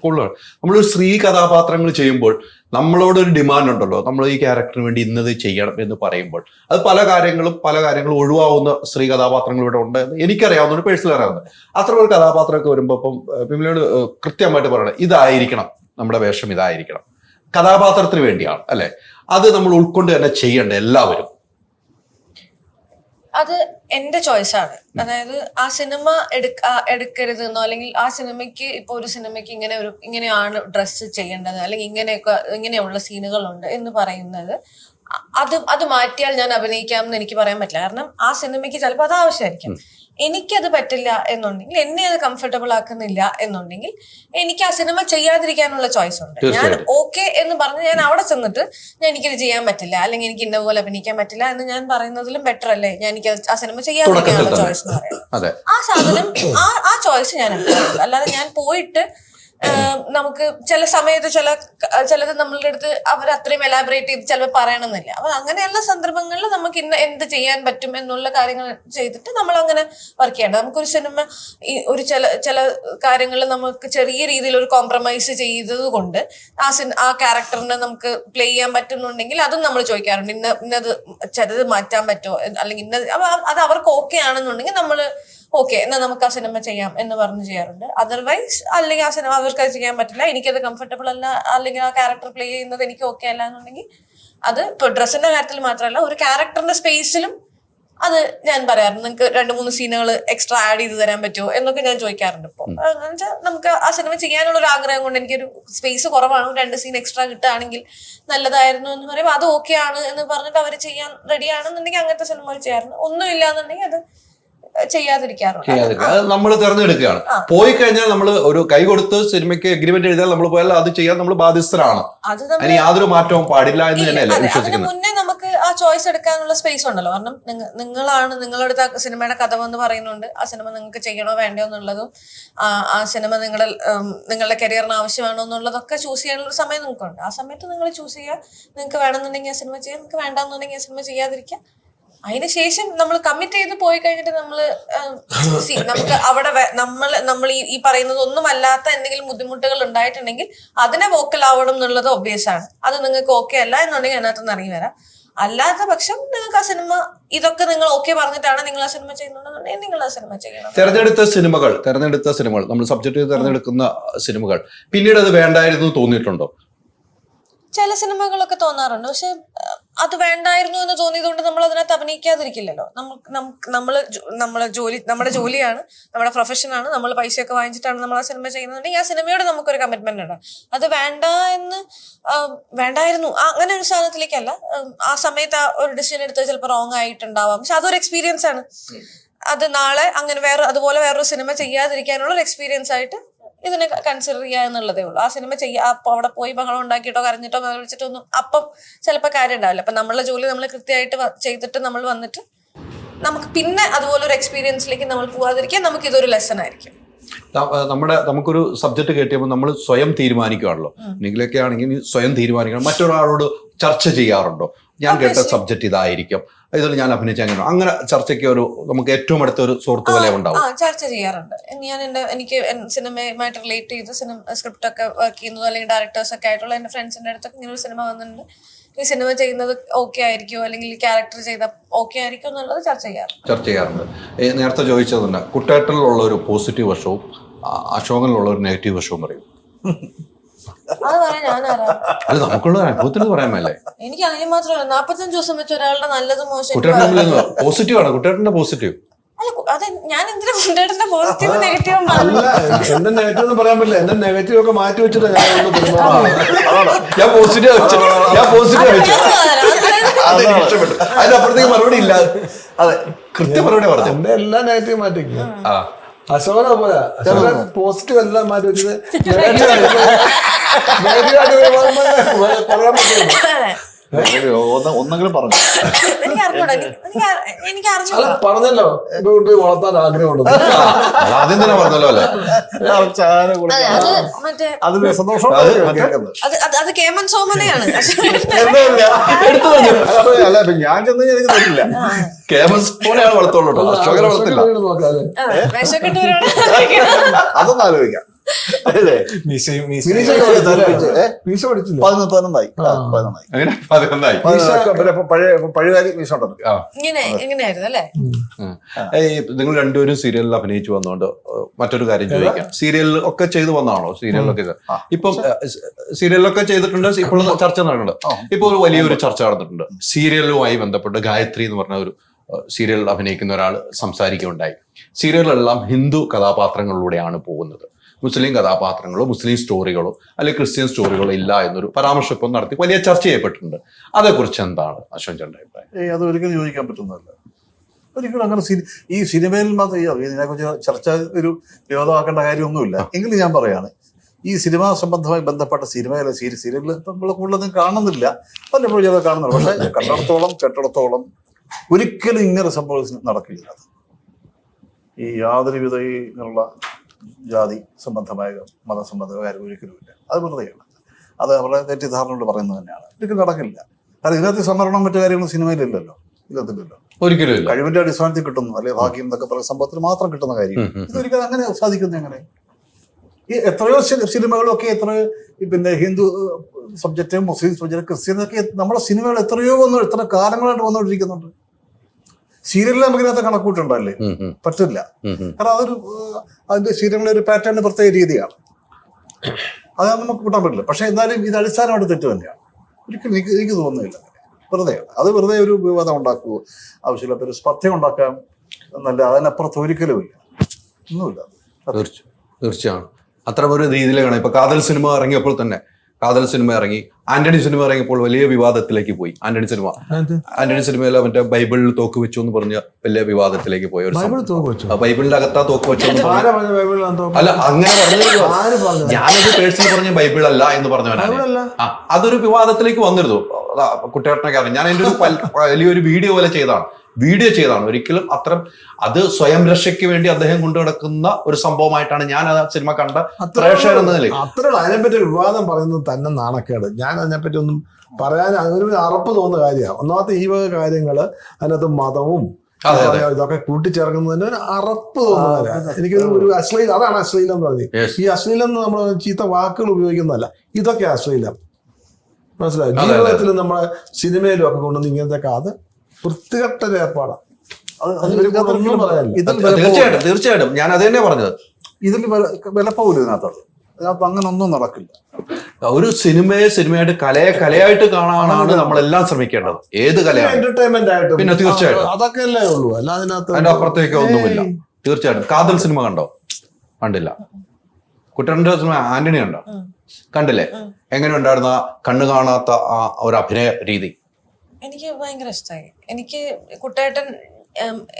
കൂടുതലാണ്. നമ്മളൊരു സ്ത്രീ കഥാപാത്രങ്ങൾ ചെയ്യുമ്പോൾ നമ്മളോടൊരു ഡിമാൻഡ് ഉണ്ടല്ലോ, നമ്മൾ ഈ ക്യാരക്ടറിന് വേണ്ടി ഇന്നത് ചെയ്യണം എന്ന് പറയുമ്പോൾ അത് പല കാര്യങ്ങളും ഒഴിവാവുന്ന സ്ത്രീ കഥാപാത്രങ്ങൾ ഇവിടെ ഉണ്ട് എന്ന് എനിക്കറിയാവുന്ന, പേഴ്സണൽ അറിയാവുന്നത്. അത്ര ഒരു കഥാപാത്രമൊക്കെ വരുമ്പോൾ ഇപ്പം പിന്നീട് കൃത്യമായിട്ട് പറയണം, ഇതായിരിക്കണം നമ്മുടെ വേഷം, ഇതായിരിക്കണം, കഥാപാത്രത്തിന് വേണ്ടിയാണ് അല്ലെ. അത് നമ്മൾ ഉൾക്കൊണ്ട് തന്നെ ചെയ്യേണ്ട എല്ലാവരും. അത് എന്റെ ചോയ്സാണ്. അതായത് ആ സിനിമ എടുക്കരുത് എന്നോ, അല്ലെങ്കിൽ ആ സിനിമയ്ക്ക് ഇപ്പൊ ഒരു സിനിമയ്ക്ക് ഇങ്ങനെയാണ് ഡ്രസ്സ് ചെയ്യേണ്ടത്, അല്ലെങ്കിൽ ഇങ്ങനെയുള്ള സീനുകളുണ്ട് എന്ന് പറയുന്നത് അത് മാറ്റിയാൽ ഞാൻ അഭിനയിക്കാം എന്ന് എനിക്ക് പറയാൻ പറ്റില്ല. കാരണം ആ സിനിമയ്ക്ക് ചിലപ്പോൾ അത് ആവശ്യമായിരിക്കും. എനിക്കത് പറ്റില്ല എന്നുണ്ടെങ്കിൽ, എന്നെ അത് കംഫർട്ടബിൾ ആക്കുന്നില്ല എന്നുണ്ടെങ്കിൽ എനിക്ക് ആ സിനിമ ചെയ്യാതിരിക്കാനുള്ള ചോയ്സ് ഉണ്ട്. ഞാൻ ഓക്കെ എന്ന് പറഞ്ഞ് ഞാൻ അവിടെ ചെന്നിട്ട് എനിക്കിത് ചെയ്യാൻ പറ്റില്ല, അല്ലെങ്കിൽ എനിക്ക് ഇന്ന പോലെ അഭിനയിക്കാൻ പറ്റില്ല എന്ന് ഞാൻ പറയുന്നതിലും ബെറ്റർ അല്ലേ എനിക്ക് ആ സിനിമ ചെയ്യാതിരിക്കാനുള്ള ചോയ്സ് എന്ന് പറയുന്നത്. ആ സാധനം ആ ചോയ്സ് ഞാൻ എടുക്കാറുണ്ട്. അല്ലാതെ ഞാൻ പോയിട്ട് നമുക്ക് ചില സമയത്ത് ചിലത് നമ്മളുടെ അടുത്ത് അവർ അത്രയും എലാബറേറ്റ് ചെയ്ത് ചിലപ്പോൾ പറയണമെന്നില്ല. അപ്പൊ അങ്ങനെയുള്ള സന്ദർഭങ്ങളിൽ നമുക്ക് ഇന്ന് എന്ത് ചെയ്യാൻ പറ്റും എന്നുള്ള കാര്യങ്ങൾ ചെയ്തിട്ട് നമ്മൾ അങ്ങനെ വർക്ക് ചെയ്യേണ്ടത്. നമുക്കൊരു സിനിമ ഒരു ചില കാര്യങ്ങളിൽ നമുക്ക് ചെറിയ രീതിയിൽ ഒരു കോംപ്രമൈസ് ചെയ്തത് കൊണ്ട് ആ ക്യാരക്ടറിനെ നമുക്ക് പ്ലേ ചെയ്യാൻ പറ്റുന്നുണ്ടെങ്കിൽ അതും നമ്മൾ ചോദിക്കാറുണ്ട്. ഇന്നത് ചിലത് മാറ്റാൻ പറ്റുമോ, അല്ലെങ്കിൽ അത് അവർക്ക് ഓക്കെ ആണെന്നുണ്ടെങ്കിൽ നമ്മൾ ഓക്കെ എന്നാൽ നമുക്ക് ആ സിനിമ ചെയ്യാം എന്ന് പറഞ്ഞ് ചെയ്യാറുണ്ട്. അതർവൈസ് അല്ലെങ്കിൽ ആ സിനിമ അവർക്ക് അത് ചെയ്യാൻ പറ്റില്ല, എനിക്കത് കംഫർട്ടബിൾ അല്ല, അല്ലെങ്കിൽ ആ ക്യാരക്ടർ പ്ലേ ചെയ്യുന്നത് എനിക്ക് ഓക്കെ അല്ല എന്നുണ്ടെങ്കിൽ അത് ഇപ്പോൾ ഡ്രസ്സിന്റെ കാര്യത്തിൽ മാത്രമല്ല, ഒരു ക്യാരക്ടറിന്റെ സ്പേസിലും അത് ഞാൻ പറയാറുണ്ട്, നിങ്ങൾക്ക് 2-3 സീനുകൾ എക്സ്ട്രാ ആഡ് ചെയ്ത് തരാൻ പറ്റുമോ എന്നൊക്കെ ഞാൻ ചോദിക്കാറുണ്ട്. ഇപ്പോൾ എന്നുവെച്ചാൽ നമുക്ക് ആ സിനിമ ചെയ്യാനുള്ള ഒരു ആഗ്രഹം കൊണ്ട് എനിക്കൊരു സ്പേസ് കുറവാണ്, 2 സീൻ എക്സ്ട്രാ കിട്ടുകയാണെങ്കിൽ നല്ലതായിരുന്നു എന്ന് പറയുമ്പോൾ അത് ഓക്കെ ആണ് എന്ന് പറഞ്ഞിട്ട് അവർ ചെയ്യാൻ റെഡിയാണെന്നുണ്ടെങ്കിൽ അങ്ങനത്തെ സിനിമകൾ ചെയ്യാറുണ്ട്. ഒന്നുമില്ല എന്നുണ്ടെങ്കിൽ അത് ചെയ്യാതിരിക്കാറുണ്ട്. അത് നമ്മൾ തിരഞ്ഞെടുക്കുകയാണ്. പോയി കഴിഞ്ഞാൽ നമ്മൾ ഒരു കൈ കൊടുത്ത് സിനിമയ്ക്ക് എഗ്രിമെന്റ് എഴുതിയാൽ നമ്മൾ പോയാൽ അത് ചെയ്യാൻ നമ്മൾ ബാധ്യസ്ഥരാണ്. അതിന് യാതൊരു മാറ്റവും പാടില്ല എന്ന് തന്നെയല്ലേ വിശ്വസിക്കുന്നത്. മുന്നേ നമുക്ക് ആ ചോയ്സ് എടുക്കാനുള്ള സ്പേസ് ഉണ്ടല്ലോ. കാരണം നിങ്ങളാണ് നിങ്ങളെടുത്ത സിനിമയുടെ കഥ എന്ന് പറയുന്നുണ്ട്, ആ സിനിമ നിങ്ങൾക്ക് ചെയ്യണോ വേണ്ടയോ എന്നുള്ളതും ആ സിനിമ നിങ്ങളുടെ കരിയറിന് ആവശ്യമാണോ എന്നുള്ളതൊക്കെ ചൂസ് ചെയ്യാനുള്ള സമയം നിങ്ങൾക്കുണ്ട്. ആ സമയത്ത് നിങ്ങൾ ചൂസ് ചെയ്യുക. നിങ്ങൾക്ക് വേണമെന്നുണ്ടെങ്കിൽ ആ സിനിമ ചെയ്യാം, നിങ്ങൾക്ക് വേണ്ടാന്നുണ്ടെങ്കിൽ ആ സിനിമ ചെയ്യാതിരിക്കുക. അതിനുശേഷം നമ്മൾ കമ്മിറ്റ് ചെയ്ത് പോയി കഴിഞ്ഞിട്ട് നമുക്ക് അവിടെ നമ്മൾ ഈ പറയുന്നത് ഒന്നുമല്ലാത്ത എന്തെങ്കിലും ബുദ്ധിമുട്ടുകൾ ഉണ്ടായിട്ടുണ്ടെങ്കിൽ അതിനെ വോക്കൽ ആവണം എന്നുള്ളത് ഒബ്വിയസ് ആണ്. അത് നിങ്ങൾക്ക് ഓക്കെ അല്ല എന്നുണ്ടെങ്കിൽ അതിനകത്തുനിന്ന് ഇറങ്ങി വരാം. അല്ലാത്ത പക്ഷം നിങ്ങൾക്ക് ആ സിനിമ ഇതൊക്കെ നിങ്ങൾ ഓക്കെ പറഞ്ഞിട്ടാണ് നിങ്ങൾ ആ സിനിമ ചെയ്യുന്നുണ്ടെന്നുണ്ടെങ്കിൽ നിങ്ങൾ ആ സിനിമ ചെയ്യണം. തെരഞ്ഞെടുത്ത സിനിമകൾ നമ്മൾ സബ്ജക്ട് തിരഞ്ഞെടുക്കുന്ന സിനിമകൾ പിന്നീട് അത് വേണ്ടായിരുന്നു തോന്നിയിട്ടുണ്ടോ? ചില സിനിമകളൊക്കെ തോന്നാറുണ്ട്. പക്ഷെ അത് വേണ്ടായിരുന്നു എന്ന് തോന്നിയതുകൊണ്ട് നമ്മൾ അതിനകത്ത് അഭിനയിക്കാതിരിക്കില്ലല്ലോ. നമ്മുടെ ജോലിയാണ്, നമ്മുടെ പ്രൊഫഷനാണ്, നമ്മൾ പൈസയൊക്കെ വാങ്ങിച്ചിട്ടാണ് നമ്മൾ ആ സിനിമ ചെയ്യുന്നുണ്ടെങ്കിൽ ആ സിനിമയോട് നമുക്കൊരു കമ്മിറ്റ്മെന്റ് ഉണ്ട്. അത് വേണ്ടായിരുന്നു അങ്ങനെ ഒരു സാധനത്തിലേക്കല്ല. ആ സമയത്ത് ആ ഒരു ഡിസിഷൻ എടുത്തത് ചിലപ്പോൾ റോങ് ആയിട്ടുണ്ടാവാം, പക്ഷെ അതൊരു എക്സ്പീരിയൻസ് ആണ്. അത് നാളെ അങ്ങനെ അതുപോലെ വേറൊരു സിനിമ ചെയ്യാതിരിക്കാനുള്ള ഒരു എക്സ്പീരിയൻസ് ആയിട്ട് ഇതിനെ കൺസിഡർ ചെയ്യുക എന്നുള്ളതേ ഉള്ളൂ. ആ സിനിമ അവിടെ പോയി ബഹളം ഉണ്ടാക്കിയിട്ടോ കരഞ്ഞിട്ടോ വിളിച്ചിട്ടോ ഒന്നും അപ്പം ചിലപ്പോൾ കാര്യം ഉണ്ടാവില്ല. അപ്പൊ നമ്മളുടെ ജോലി നമ്മൾ കൃത്യമായിട്ട് ചെയ്തിട്ട് നമ്മൾ വന്നിട്ട് നമുക്ക് പിന്നെ അതുപോലെ ഒരു എക്സ്പീരിയൻസിലേക്ക് നമ്മൾ പോവാതിരിക്കാൻ നമുക്ക് ഇതൊരു ലെസൺ ആയിരിക്കും. നമുക്കൊരു സബ്ജക്ട് കേട്ടിയപ്പോൾ നമ്മൾ സ്വയം തീരുമാനിക്കുകയാണല്ലോ. നിങ്ങളൊക്കെ ആണെങ്കിൽ സ്വയം തീരുമാനിക്കണം. മറ്റൊരാളോട് ചർച്ച ചെയ്യാറുണ്ടോ? ഞാൻ കേട്ട സബ്ജക്ട് ഇതായിരിക്കും, ഇതിൽ ഞാൻ അഭിനയിച്ച അങ്ങനെ ചർച്ചയ്ക്ക് നമുക്ക് ഏറ്റവും അടുത്ത ഒരു സുഹൃത്ത് വലയം ഉണ്ടാവും. ചർച്ച ചെയ്യാറുണ്ട്. എനിക്ക് സിനിമയുമായിട്ട് റിലേറ്റ് ചെയ്ത് സ്ക്രിപ്റ്റ് ഒക്കെ വർക്ക് ചെയ്യുന്നത് അല്ലെങ്കിൽ ഡയറക്ടേഴ്സ് ഒക്കെ ആയിട്ടുള്ള എന്റെ ഫ്രണ്ട്സിന്റെ അടുത്തൊക്കെ ഇങ്ങനെ ഒരു സിനിമ വന്നിട്ടുണ്ട്, ഈ സിനിമ ചെയ്യുന്നത് ഓക്കെ ആയിരിക്കുമോ അല്ലെങ്കിൽ ഈ ക്യാരക്ടർ ചെയ്ത ഓക്കെ ആയിരിക്കും എന്നുള്ളത് ചർച്ച ചെയ്യാറുണ്ട്. നേരത്തെ ചോദിച്ചതുണ്ട്, കുട്ടേട്ടനിലുള്ള ഒരു പോസിറ്റീവ് വശവും അശോകനിലുള്ള ഒരു നെഗറ്റീവ് വശവും പറയും. അത് പറയാൻ ഞാനാരാ? അല്ല, നമുക്കുള്ള അനുഭവത്തിൽ പറയാമല്ലേ. എനിക്ക് അതിന് മാത്രമല്ല 45 ദിവസം വെച്ച് ഒരാളുടെ നല്ലതും മോശം പോസിറ്റീവ് ആണ് കുട്ടേട്ടന്റെ പോസിറ്റീവ്. അതെ, ഞാൻ എന്തിനാ കുട്ടേട്ടന്റെ പോസിറ്റീവ് നെഗറ്റീവും അല്ല, എന്റെ നെഗറ്റീവ് ഒന്നും പറയാൻ പറ്റില്ല. എന്റെ നെഗറ്റീവ് ഒക്കെ മാറ്റി വെച്ചിട്ട് ഞാൻ പോസിറ്റീവ് അതിനപ്പുറത്തേക്ക് മറുപടി ഇല്ല. അതെ, കൃത്യം മറുപടി പറഞ്ഞു. എന്റെ എല്ലാ നെഗറ്റീവ് മാറ്റി അശോകന പോലെ പോസിറ്റീവ് എല്ലാം മാറ്റി വെച്ചത് പറയാൻ പറ്റില്ല. ഒന്നെങ്കിലും പറഞ്ഞു. അല്ല, പറഞ്ഞല്ലോ വളർത്താൻ ആഗ്രഹമുണ്ട്. ആദ്യം തന്നെ പറഞ്ഞല്ലോ അല്ലേ. അതിന് സന്തോഷം. അത് കേമൻ സോമനെയാണ്. അല്ല, ഞാൻ ചെന്ന് എനിക്ക് തരില്ല. കേമൻ സോമനെയാണ് വളർത്തുള്ളൂ, അശോകനെ വളർത്തില്ല. അതൊന്നും ആലോചിക്കാം. പഴയകാരി മീശ ഉണ്ടല്ലോ. നിങ്ങൾ രണ്ടുപേരും സീരിയലിൽ അഭിനയിച്ചു വന്നോണ്ട് മറ്റൊരു കാര്യം ചോദിക്കാം. സീരിയലിൽ ഒക്കെ ചെയ്തു വന്നാണോ? സീരിയലിലൊക്കെ ഇപ്പം സീരിയലിലൊക്കെ ചെയ്തിട്ടുണ്ട്, ഇപ്പോൾ ചർച്ച നടക്കുന്നുണ്ട്. ഇപ്പോൾ ഒരു വലിയൊരു ചർച്ച നടന്നിട്ടുണ്ട് സീരിയലുമായി ബന്ധപ്പെട്ട്. ഗായത്രി എന്ന് പറഞ്ഞ ഒരു സീരിയലിൽ അഭിനയിക്കുന്ന ഒരാൾ സംസാരിക്കുകയുണ്ടായി. സീരിയലെല്ലാം ഹിന്ദു കഥാപാത്രങ്ങളിലൂടെയാണ് പോകുന്നത്, മുസ്ലിം കഥാപാത്രങ്ങളോ മുസ്ലിം സ്റ്റോറികളോ അല്ലെങ്കിൽ ക്രിസ്ത്യൻ സ്റ്റോറികളോ ഇല്ല എന്നൊരു പരാമർശം ഇപ്പം നടത്തി വലിയ ചർച്ച ചെയ്യപ്പെട്ടിട്ടുണ്ട്. അതേക്കുറിച്ച് എന്താണ് അശ്വൻ ചേട്ടൻ്റെ അഭിപ്രായം? അത് ഒരിക്കലും യോജിക്കാൻ പറ്റുന്നതല്ല. ഒരിക്കലും അങ്ങനെ ഈ സിനിമയിൽ മാത്രം ഇതിനെക്കുറിച്ച് ചർച്ച ഒരു വിവാദമാക്കേണ്ട കാര്യമൊന്നുമില്ല. എങ്കിലും ഞാൻ പറയാണ്, ഈ സിനിമാ സംബന്ധമായി ബന്ധപ്പെട്ട സിനിമയിലെ സീരിയലിൽ നമ്മൾ കൂടുതലൊന്നും കാണുന്നില്ല, പലപ്പോഴും ചിലത് കാണുന്നുള്ളൂ. പക്ഷെ കേട്ടിടത്തോളം ഒരിക്കലും ഇങ്ങനെ സംഭവം നടക്കില്ല. ഈ യാതൊരു വിധ ഇങ്ങനെയുള്ള ജാതി സംബന്ധമായ മതസംബന്ധമായ കാര്യം ഒരിക്കലുമില്ല. അത് വെറുതെയാണ്. അത് അവരുടെ തെറ്റിദ്ധാരണയോട് പറയുന്നത് തന്നെയാണ്. ഒരിക്കലും നടക്കില്ല. കാരണം ഇതിനകത്ത് സംവരണം മറ്റു കാര്യങ്ങളൊന്നും സിനിമയിലില്ലല്ലോ, ഇതിനകത്തില്ലല്ലോ. ഒരിക്കലും കഴിവിന്റെ അടിസ്ഥാനത്തിൽ കിട്ടുന്നു, അല്ലെങ്കിൽ ഭാഗ്യം എന്നൊക്കെ പറയുന്ന സംഭവത്തിൽ മാത്രം കിട്ടുന്ന കാര്യം. ഇതൊരിക്കലും അങ്ങനെ സാധിക്കുന്നത് എങ്ങനെ? ഈ എത്രയോ സിനിമകളൊക്കെ പിന്നെ ഹിന്ദു സബ്ജക്റ്റും മുസ്ലിം സബ്ജക്റ്റും ക്രിസ്ത്യനൊക്കെ നമ്മുടെ സിനിമകൾ എത്ര കാലങ്ങളായിട്ട് വന്നുകൊണ്ടിരിക്കുന്നുണ്ട്. സീരിയലിൽ നമുക്ക് ഇതിനകത്ത് കണക്കൂട്ടുണ്ടല്ലേ? പറ്റില്ല. കാരണം അതിന്റെ സീരിയലിന്റെ ഒരു പാറ്റേണിന് പ്രത്യേക രീതിയാണ്, അത് നമുക്ക് കൂട്ടാൻ പറ്റില്ല. പക്ഷെ എന്നാലും ഇത് അടിസ്ഥാനമായിട്ട് തെറ്റ് തന്നെയാണ്. ഒരിക്കലും എനിക്ക് തോന്നുന്നില്ല. അത് വെറുതെ ഒരു വിവാദം ഉണ്ടാക്കുവോ, ആവശ്യമില്ലാത്ത ഒരു സ്പർദ്ധ ഉണ്ടാക്കാൻ എന്നല്ല, അതിനപ്പുറത്ത് ഒരിക്കലുമില്ല, ഒന്നുമില്ല. തീർച്ചയാണ് അത്ര ഒരു രീതിയിലാണ്. ഇപ്പൊ കാതൽ സിനിമ ഇറങ്ങിയപ്പോൾ തന്നെ, കാതൽ സിനിമ ഇറങ്ങി, ആന്റണി സിനിമ ഇറങ്ങിയപ്പോൾ വലിയ വിവാദത്തിലേക്ക് പോയി. ആന്റണി സിനിമയിലെ മറ്റേ ബൈബിളിൽ തോക്ക് വെച്ചു എന്ന് പറഞ്ഞ വലിയ വിവാദത്തിലേക്ക് പോയ ഒരു ബൈബിളിന്റെ അകത്താ തോക്ക് വെച്ചു അല്ല, അങ്ങനെ പറഞ്ഞു. ഞാനത് പേഴ്സണൽ പറഞ്ഞ ബൈബിൾ അല്ല എന്ന് പറഞ്ഞവനാണ്. അതൊരു വിവാദത്തിലേക്ക് വന്നിരുന്നു. കുട്ടിയേട്ടനൊക്കെ അറിയാം. ഞാൻ അതിന്റെ ഒരു വലിയൊരു വീഡിയോ ചെയ്താണ്. ഒരിക്കലും അത്ര അത് സ്വയം രക്ഷയ്ക്ക് വേണ്ടി അദ്ദേഹം കൊണ്ടു നടക്കുന്ന ഒരു സംഭവമായിട്ടാണ് ഞാൻ ആ സിനിമ കണ്ട പ്രേക്ഷകർ എന്ന നിലയിൽ. അത്ര അതിനെപ്പറ്റി വിവാദം പറയുന്നത് തന്നെ നാണക്കേട്. ഞാൻ അതിനെപ്പറ്റി ഒന്നും പറയാൻ ഒരു അറപ്പ് തോന്നുന്ന കാര്യമാണ്. ഒന്നാമത്തെ ഈ വക കാര്യങ്ങള് അതിനകത്ത് മതവും ഇതൊക്കെ കൂട്ടിച്ചേർക്കുന്നതിന് ഒരു അറപ്പ് തോന്നുന്ന കാര്യമാണ്. എനിക്കൊരു അശ്ലീലം, അതാണ് അശ്ലീലം എന്ന് പറഞ്ഞത്. ഈ അശ്ലീലം എന്ന് നമ്മൾ ചീത്ത വാക്കുകൾ ഉപയോഗിക്കുന്നതല്ല, ഇതൊക്കെ അശ്ലീലം. മനസ്സിലായി? ജീവിതത്തിലും നമ്മളെ സിനിമയിലും ഒക്കെ കൊണ്ടുവന്ന് ഇങ്ങനത്തെ അത് വൃത്തികെട്ട ഏർപ്പാടാണ്. തീർച്ചയായിട്ടും ഞാൻ അത് തന്നെ പറഞ്ഞത്. ഇതിൽ വിലപ്പോലും ഇതിനകത്ത് അങ്ങനെ ഒന്നും നടക്കില്ല. ഒരു സിനിമയായിട്ട് കലയായിട്ട് കാണാനാണ് നമ്മളെല്ലാം ശ്രമിക്കേണ്ടത്. ഏത് കലയാണ്? എന്റർടൈൻമെന്റ് ആയിട്ട്. പിന്നെ തീർച്ചയായിട്ടും അതൊക്കെ അല്ലേ ഉള്ളൂ, അല്ല അതിന്റെ അപ്പുറത്തേക്ക് ഒന്നുമില്ല. തീർച്ചയായിട്ടും. കാതൽ സിനിമ കണ്ടോ? കണ്ടില്ല. കുട്ടന്റെ സിനിമ ആന്റണി കണ്ടോ? കണ്ടില്ലേ? എങ്ങനെ ഉണ്ടായിരുന്ന കണ്ണു കാണാത്ത ആ ഒരു അഭിനയ രീതി? എനിക്ക് ഭയങ്കര ഇഷ്ടമായി. എനിക്ക് കുട്ടേട്ടൻ,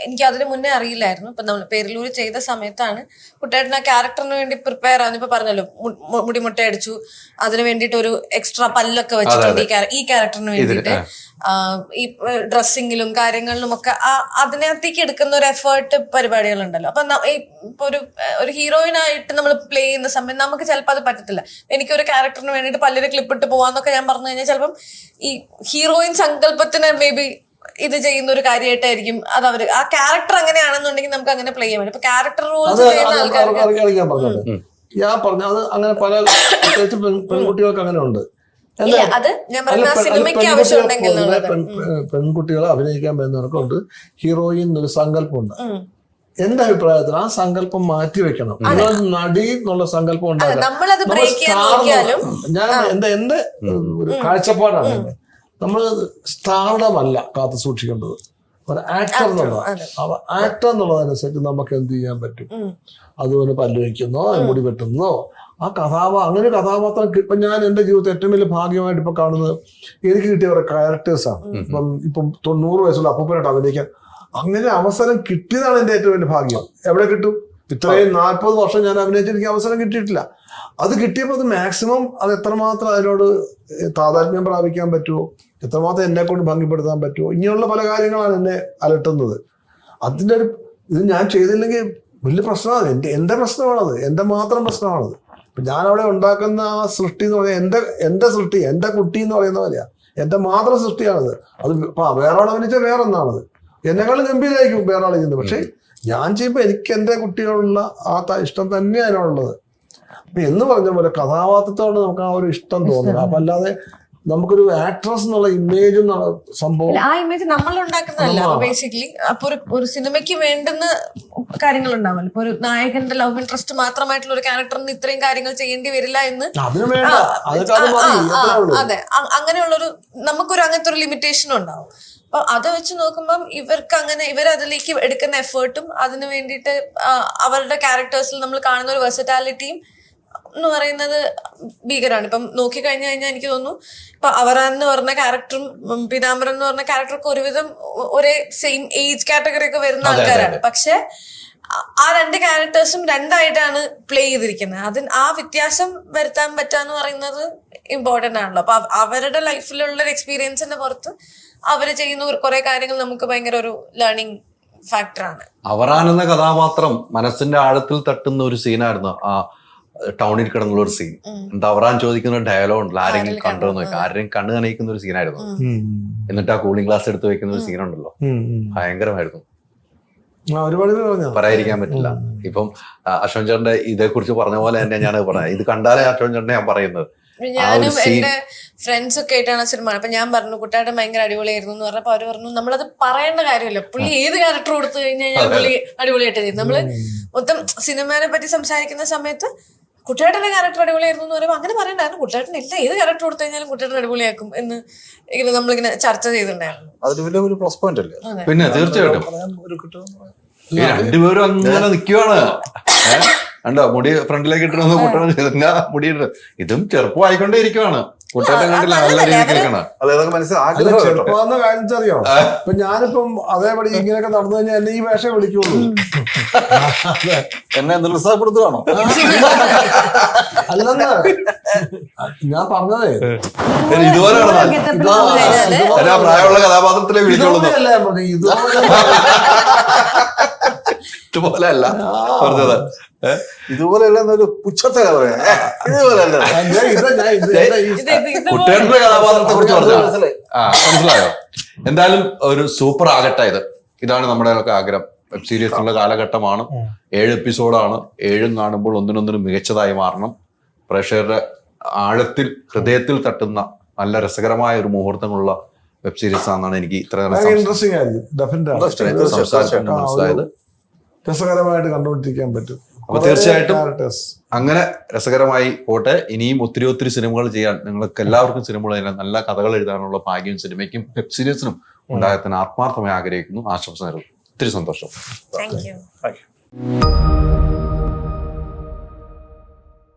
എനിക്ക് അതിന് മുന്നേ അറിയില്ലായിരുന്നു. ഇപ്പൊ നമ്മൾ പേരിലൂർ ചെയ്ത സമയത്താണ് കുട്ടേട്ടൻ ആ ക്യാരക്ടറിന് വേണ്ടി പ്രിപ്പയർ ആവുന്നു. ഇപ്പൊ പറഞ്ഞല്ലോ, മുടിമുട്ട അടിച്ചു, അതിന് വേണ്ടിയിട്ട് ഒരു എക്സ്ട്രാ പല്ലൊക്കെ വെച്ചിട്ടുണ്ട് ഈ ക്യാരക്ടറിന് വേണ്ടിയിട്ട്. ഈ ഡ്രസ്സിങ്ങിലും കാര്യങ്ങളിലും ഒക്കെ അതിനകത്തേക്ക് എടുക്കുന്ന ഒരു എഫേർട്ട് പരിപാടികളുണ്ടല്ലോ. അപ്പൊ ഇപ്പൊ ഒരു ഹീറോയിനായിട്ട് നമ്മൾ പ്ലേ ചെയ്യുന്ന സമയം നമുക്ക് ചിലപ്പോൾ അത് പറ്റത്തില്ല. എനിക്കൊരു ക്യാരക്ടറിന് വേണ്ടിയിട്ട് പല്ലിന് ക്ലിപ്പിട്ട് പോവാന്നൊക്കെ ഞാൻ പറഞ്ഞു കഴിഞ്ഞാൽ ചിലപ്പം ഈ ഹീറോയിൻ സങ്കല്പത്തിന് മേ ബി ഇത് ചെയ്യുന്ന ഒരു കാര്യമായിട്ടായിരിക്കും അത്. അവര് ആ ക്യാരക്ടർ അങ്ങനെയാണെന്നുണ്ടെങ്കിൽ നമുക്ക് അങ്ങനെ പ്ലേ ചെയ്യാൻ പറ്റും. ഇപ്പൊ ക്യാരക്ടർ റോൾസ് ചെയ്യുന്ന ആൾക്കാർക്ക് ഞാൻ പറഞ്ഞു അത് അങ്ങനെ പല പെൺകുട്ടികൾക്ക് അങ്ങനെ ഉണ്ട്. അത് ഞാൻ പറഞ്ഞ സിനിമയ്ക്ക് ആവശ്യമുണ്ടെങ്കിൽ പെൺകുട്ടികളെ അഭിനയിക്കാൻ പറ്റുന്നവർക്കുണ്ട് ഹീറോയിൻ ഒരു സങ്കല്പമുണ്ട്. എന്റെ അഭിപ്രായത്തിൽ ആ സങ്കല്പം മാറ്റി വെക്കണം. നടി എന്നുള്ള സങ്കല്പം ഉണ്ടാക്കാം. ഞാൻ എന്റെ ഒരു കാഴ്ചപ്പാടാണ്. നമ്മൾ സ്റ്റാർഡമല്ല കാത്തു സൂക്ഷിക്കേണ്ടത്, ഒരു ആക്ടർ എന്നുള്ളതാണ്. ആക്ടർ എന്നുള്ളതനുസരിച്ച് നമുക്ക് എന്ത് ചെയ്യാൻ പറ്റും? അതുപോലെ പല്ല് വയ്ക്കുന്നോ, മുടി വെട്ടുന്നോ, ആ അങ്ങനെ കഥാപാത്രം. ഇപ്പൊ ഞാൻ എന്റെ ജീവിതത്തിൽ ഏറ്റവും വലിയ ഭാഗ്യമായിട്ട് ഇപ്പൊ കാണുന്നത് എനിക്ക് കിട്ടിയ കുറെ ക്യാരക്ടേഴ്സാണ്. ഇപ്പം 90 വയസ്സുള്ള അപ്പൂപ്പനായിട്ട് അഭിനയിക്കാൻ അങ്ങനെ അവസരം കിട്ടിയതാണ് എന്റെ ഏറ്റവും വലിയ ഭാഗ്യം. എവിടെ കിട്ടും? ഇത്രയും 40 വർഷം ഞാൻ അഭിനയിച്ചിട്ട് എനിക്ക് അവസരം കിട്ടിയിട്ടില്ല. അത് കിട്ടിയപ്പോൾ അത് മാക്സിമം അത് എത്രമാത്രം അതിനോട് താതാത്മ്യം പ്രാപിക്കാൻ പറ്റുമോ, എത്രമാത്രം എന്നെ കൊണ്ട് ഭംഗിപ്പെടുത്താൻ പറ്റുമോ, ഇങ്ങനെയുള്ള പല കാര്യങ്ങളാണ് എന്നെ അലട്ടുന്നത്. അതിൻ്റെ ഇത് ഞാൻ ചെയ്തില്ലെങ്കിൽ വലിയ പ്രശ്നമാണ്. എൻ്റെ പ്രശ്നമാണത്, എൻ്റെ മാത്രം പ്രശ്നമാണത്. ഇപ്പം ഞാനവിടെ ഉണ്ടാക്കുന്ന ആ സൃഷ്ടി എന്ന് പറഞ്ഞാൽ എൻ്റെ സൃഷ്ടി, എൻ്റെ കുട്ടി എന്ന് പറയുന്ന പോലെയാണ്. എൻ്റെ മാത്രം സൃഷ്ടിയാണത്. അത് വേറെ ആൾ അഭിനയിച്ചാൽ വേറെ ഒന്നാണത്. എന്നെക്കാളും ഗംഭീരമായിരിക്കും വേറെ ആൾ ചെയ്യുന്നത്. പക്ഷേ ഞാൻ ചെയ്യുമ്പോൾ എനിക്ക് എൻ്റെ കുട്ടികളുള്ള ആ ഇഷ്ടം തന്നെയാണ് അതിനുള്ളത്. അപ്പൊ എന്ന് പറഞ്ഞ പോലെ കഥാപാത്രത്തോട് നമുക്ക് ആ ഒരു ഇഷ്ടം തോന്നുന്നു. അപ്പൊ അല്ലാതെ നമുക്കൊരു ആക്ട്രസ് എന്നുള്ള ഇമേജ് എന്നുള്ള സംഭവം, ആ ഇമേജ് നമ്മൾ ഉണ്ടാക്കുന്നതല്ല. ബേസിക്കലി അപ്പൊ ഒരു സിനിമയ്ക്ക് വേണ്ടുന്ന കാര്യങ്ങൾ ഉണ്ടാവില്ല. ഇപ്പൊ ഒരു നായകന്റെ ലവ് ഇൻട്രസ്റ്റ് മാത്രമായിട്ടുള്ള ഒരു ക്യാരക്ടറിന് ഇത്രയും കാര്യങ്ങൾ ചെയ്യേണ്ടി വരില്ല എന്ന്. അതെ, അങ്ങനെയുള്ളൊരു നമുക്കൊരു അങ്ങനത്തെ ഒരു ലിമിറ്റേഷനും ഉണ്ടാവും. അപ്പൊ അത് വെച്ച് നോക്കുമ്പം ഇവരതിലേക്ക് എടുക്കുന്ന എഫേർട്ടും അതിന് വേണ്ടിയിട്ട് അവരുടെ ക്യാരക്ടേഴ്സിൽ നമ്മൾ കാണുന്ന ഒരു വെർസറ്റാലിറ്റിയും എന്ന് പറയുന്നത് ഭീകരമാണ്. ഇപ്പം നോക്കിക്കഴിഞ്ഞു കഴിഞ്ഞാൽ എനിക്ക് തോന്നുന്നു ഇപ്പൊ അവറാൻ എന്ന് പറഞ്ഞ ക്യാരക്ടറും പീതാംബരൻ എന്ന് പറഞ്ഞ ക്യാരക്ടറൊക്കെ ഒരുവിധം ഒരേ സെയിം ഏജ് കാറ്റഗറി ഒക്കെ വരുന്ന ആൾക്കാരാണ്. പക്ഷെ ആ രണ്ട് ക്യാരക്ടേഴ്സും രണ്ടായിട്ടാണ് പ്ലേ ചെയ്തിരിക്കുന്നത്. ആ വ്യത്യാസം വരുത്താൻ പറ്റാന്ന് പറയുന്നത് ഇമ്പോർട്ടന്റ് ആണല്ലോ. അപ്പൊ അവരുടെ ലൈഫിലുള്ള ഒരു എക്സ്പീരിയൻസിന്റെ പുറത്ത് അവര് ചെയ്യുന്ന കുറെ കാര്യങ്ങൾ നമുക്ക് ഭയങ്കര ഒരു ലേണിംഗ് ഫാക്ടറാണ്. അവറാൻ എന്ന കഥാപാത്രം മനസ്സിന്റെ ആഴത്തിൽ തട്ടുന്ന ഒരു സീനായിരുന്നു ആ ടൗണിൽ കിടന്നുള്ള ഒരു സീൻ. എന്താ അവറാൻ ചോദിക്കുന്ന ഡയലോഗ് ഉണ്ടല്ലോ, ആരെങ്കിലും കണ്ടോ നോക്കുക, ആരെങ്കിലും കണ്ണ് നനയിക്കുന്ന ഒരു സീനായിരുന്നു. എന്നിട്ട് ആ കൂളിംഗ് ഗ്ലാസ് എടുത്ത് വെക്കുന്ന ഒരു സീനുണ്ടല്ലോ, ഭയങ്കരമായിരുന്നു. പറയാതിരിക്കാൻ പറ്റില്ല. ഇപ്പം അശോകൻ ചേട്ടന്റെ ഇതേ കുറിച്ച് പറഞ്ഞ പോലെ തന്നെ ഞാൻ പറഞ്ഞത്, ഇത് കണ്ടാലേ അശോകൻ ചേട്ടനെ ഞാൻ പറയുന്നത്. ഞാനും എന്റെ ഫ്രണ്ട്സ് ഒക്കെ ആയിട്ടാണ് സിനിമ. അപ്പൊ ഞാൻ പറഞ്ഞു കുട്ടേട്ടൻ ഭയങ്കര അടിപൊളിയായിരുന്നു എന്ന് പറഞ്ഞപ്പോ അവര് പറഞ്ഞു നമ്മളത് പറയേണ്ട കാര്യമില്ല, പുള്ളി ഏത് ക്യാരക്ടർ കൊടുത്തു കഴിഞ്ഞാൽ പുള്ളി അടിപൊളിയായിട്ട് ചെയ്തു. നമ്മള് മൊത്തം സിനിമയെ പറ്റി സംസാരിക്കുന്ന സമയത്ത് കുട്ടേട്ടന്റെ ക്യാരക്ടർ അടിപൊളിയായിരുന്നു എന്ന് പറയുമ്പോൾ അങ്ങനെ പറയണ്ടായിരുന്നു. കുട്ടേട്ടൻ ഇല്ല, ഏത് ക്യാരക്ടർ കൊടുത്തു കഴിഞ്ഞാലും കുട്ടേട്ടൻ അടിപൊളിയാക്കും എന്ന് ഇങ്ങനെ നമ്മളിങ്ങനെ ചർച്ച ചെയ്തിട്ടുണ്ടായിരുന്നു. അതൊരു വലിയ ഒരു പ്ലസ് പോയിന്റ് അല്ലേ? പിന്നെ തീർച്ചയായിട്ടും ഒരു കിട്ടും. ഈ രണ്ടുപേരും അങ്ങനെ നിൽക്കുവാണ്. കണ്ടോ മുടി ഫ്രണ്ടിലേക്ക് ഇട്ടിരുന്ന കുട്ടൻ മുടി ഇട്ട് ഇതും ചെറുപ്പമായിക്കൊണ്ടേ ഇരിക്കുവാണ്. കുട്ടേട്ടൻ കണ്ടില്ല നല്ല രീതിക്ക് ഇരിക്കണം. അല്ല അതൊക്കെ അല്ല, മനസ്സിലാഗ്രഹം ചെറുപ്പമെന്ന കാണിച്ചറിയോ? ഇപ്പൊ ഞാനിപ്പം അതേപടി ഇങ്ങനെയൊക്കെ നടന്നു കഴിഞ്ഞാൽ എന്നെ ഈ വേഷം വിളിക്കുള്ളൂ. എന്നെ നിരുത്സാഹപ്പെടുത്തുകയാണോ? അല്ലെന്ന് ഞാൻ പറഞ്ഞതേ, ഇതുപോലെയാണ് പ്രായമുള്ള കഥാപാത്രത്തിലെ വിളിച്ചോളൂ. ഇതുപോലെയല്ല ഞാൻ പറഞ്ഞത്, ഇതുപോലെ അല്ല പറഞ്ഞത്. ഇതുപോലെയല്ല എന്നൊരു പുച്ഛത്തെ പറയാ. ഇതുപോലെയല്ല. കുട്ടേട്ടന്റെ കഥാപാത്രത്തെ കുറിച്ച് പറഞ്ഞാൽ മനസ്സിലായോ? എന്തായാലും ഒരു സൂപ്പർ ആകട്ടെ. ഇതാണ് നമ്മുടെ ആഗ്രഹം. വെബ് സീരീസിനുള്ള കാലഘട്ടമാണ്. 7 എപ്പിസോഡാണ്. 7 കാണുമ്പോൾ ഒന്നിനൊന്നിനും മികച്ചതായി മാറണം. പ്രേക്ഷകരുടെ ആഴത്തിൽ ഹൃദയത്തിൽ തട്ടുന്ന നല്ല രസകരമായ ഒരു മുഹൂർത്തങ്ങളുള്ള വെബ് സീരീസ് ആണെന്നാണ് എനിക്ക് ഇത്ര ഇൻട്രസ്റ്റിംഗ് ആയിരിക്കും. സംസാരിച്ചുകൊണ്ട് മനസ്സിലായത്. രസകരമായിട്ട് കണ്ടുകൊണ്ടിരിക്കാൻ പറ്റും. അപ്പൊ തീർച്ചയായിട്ടും അങ്ങനെ രസകരമായി പോട്ടെ. ഇനിയും ഒത്തിരി സിനിമകൾ ചെയ്യാൻ നിങ്ങൾക്ക് എല്ലാവർക്കും സിനിമകൾ ചെയ്യാൻ, നല്ല കഥകൾ എഴുതാനുള്ള ഭാഗ്യം സിനിമയ്ക്കും വെബ് സീരീസിനും ഉണ്ടാകത്തിന് ആത്മാർത്ഥമായി ആഗ്രഹിക്കുന്നു. ആശംസ നേരുന്നു. ഒത്തിരി സന്തോഷം. Thank you.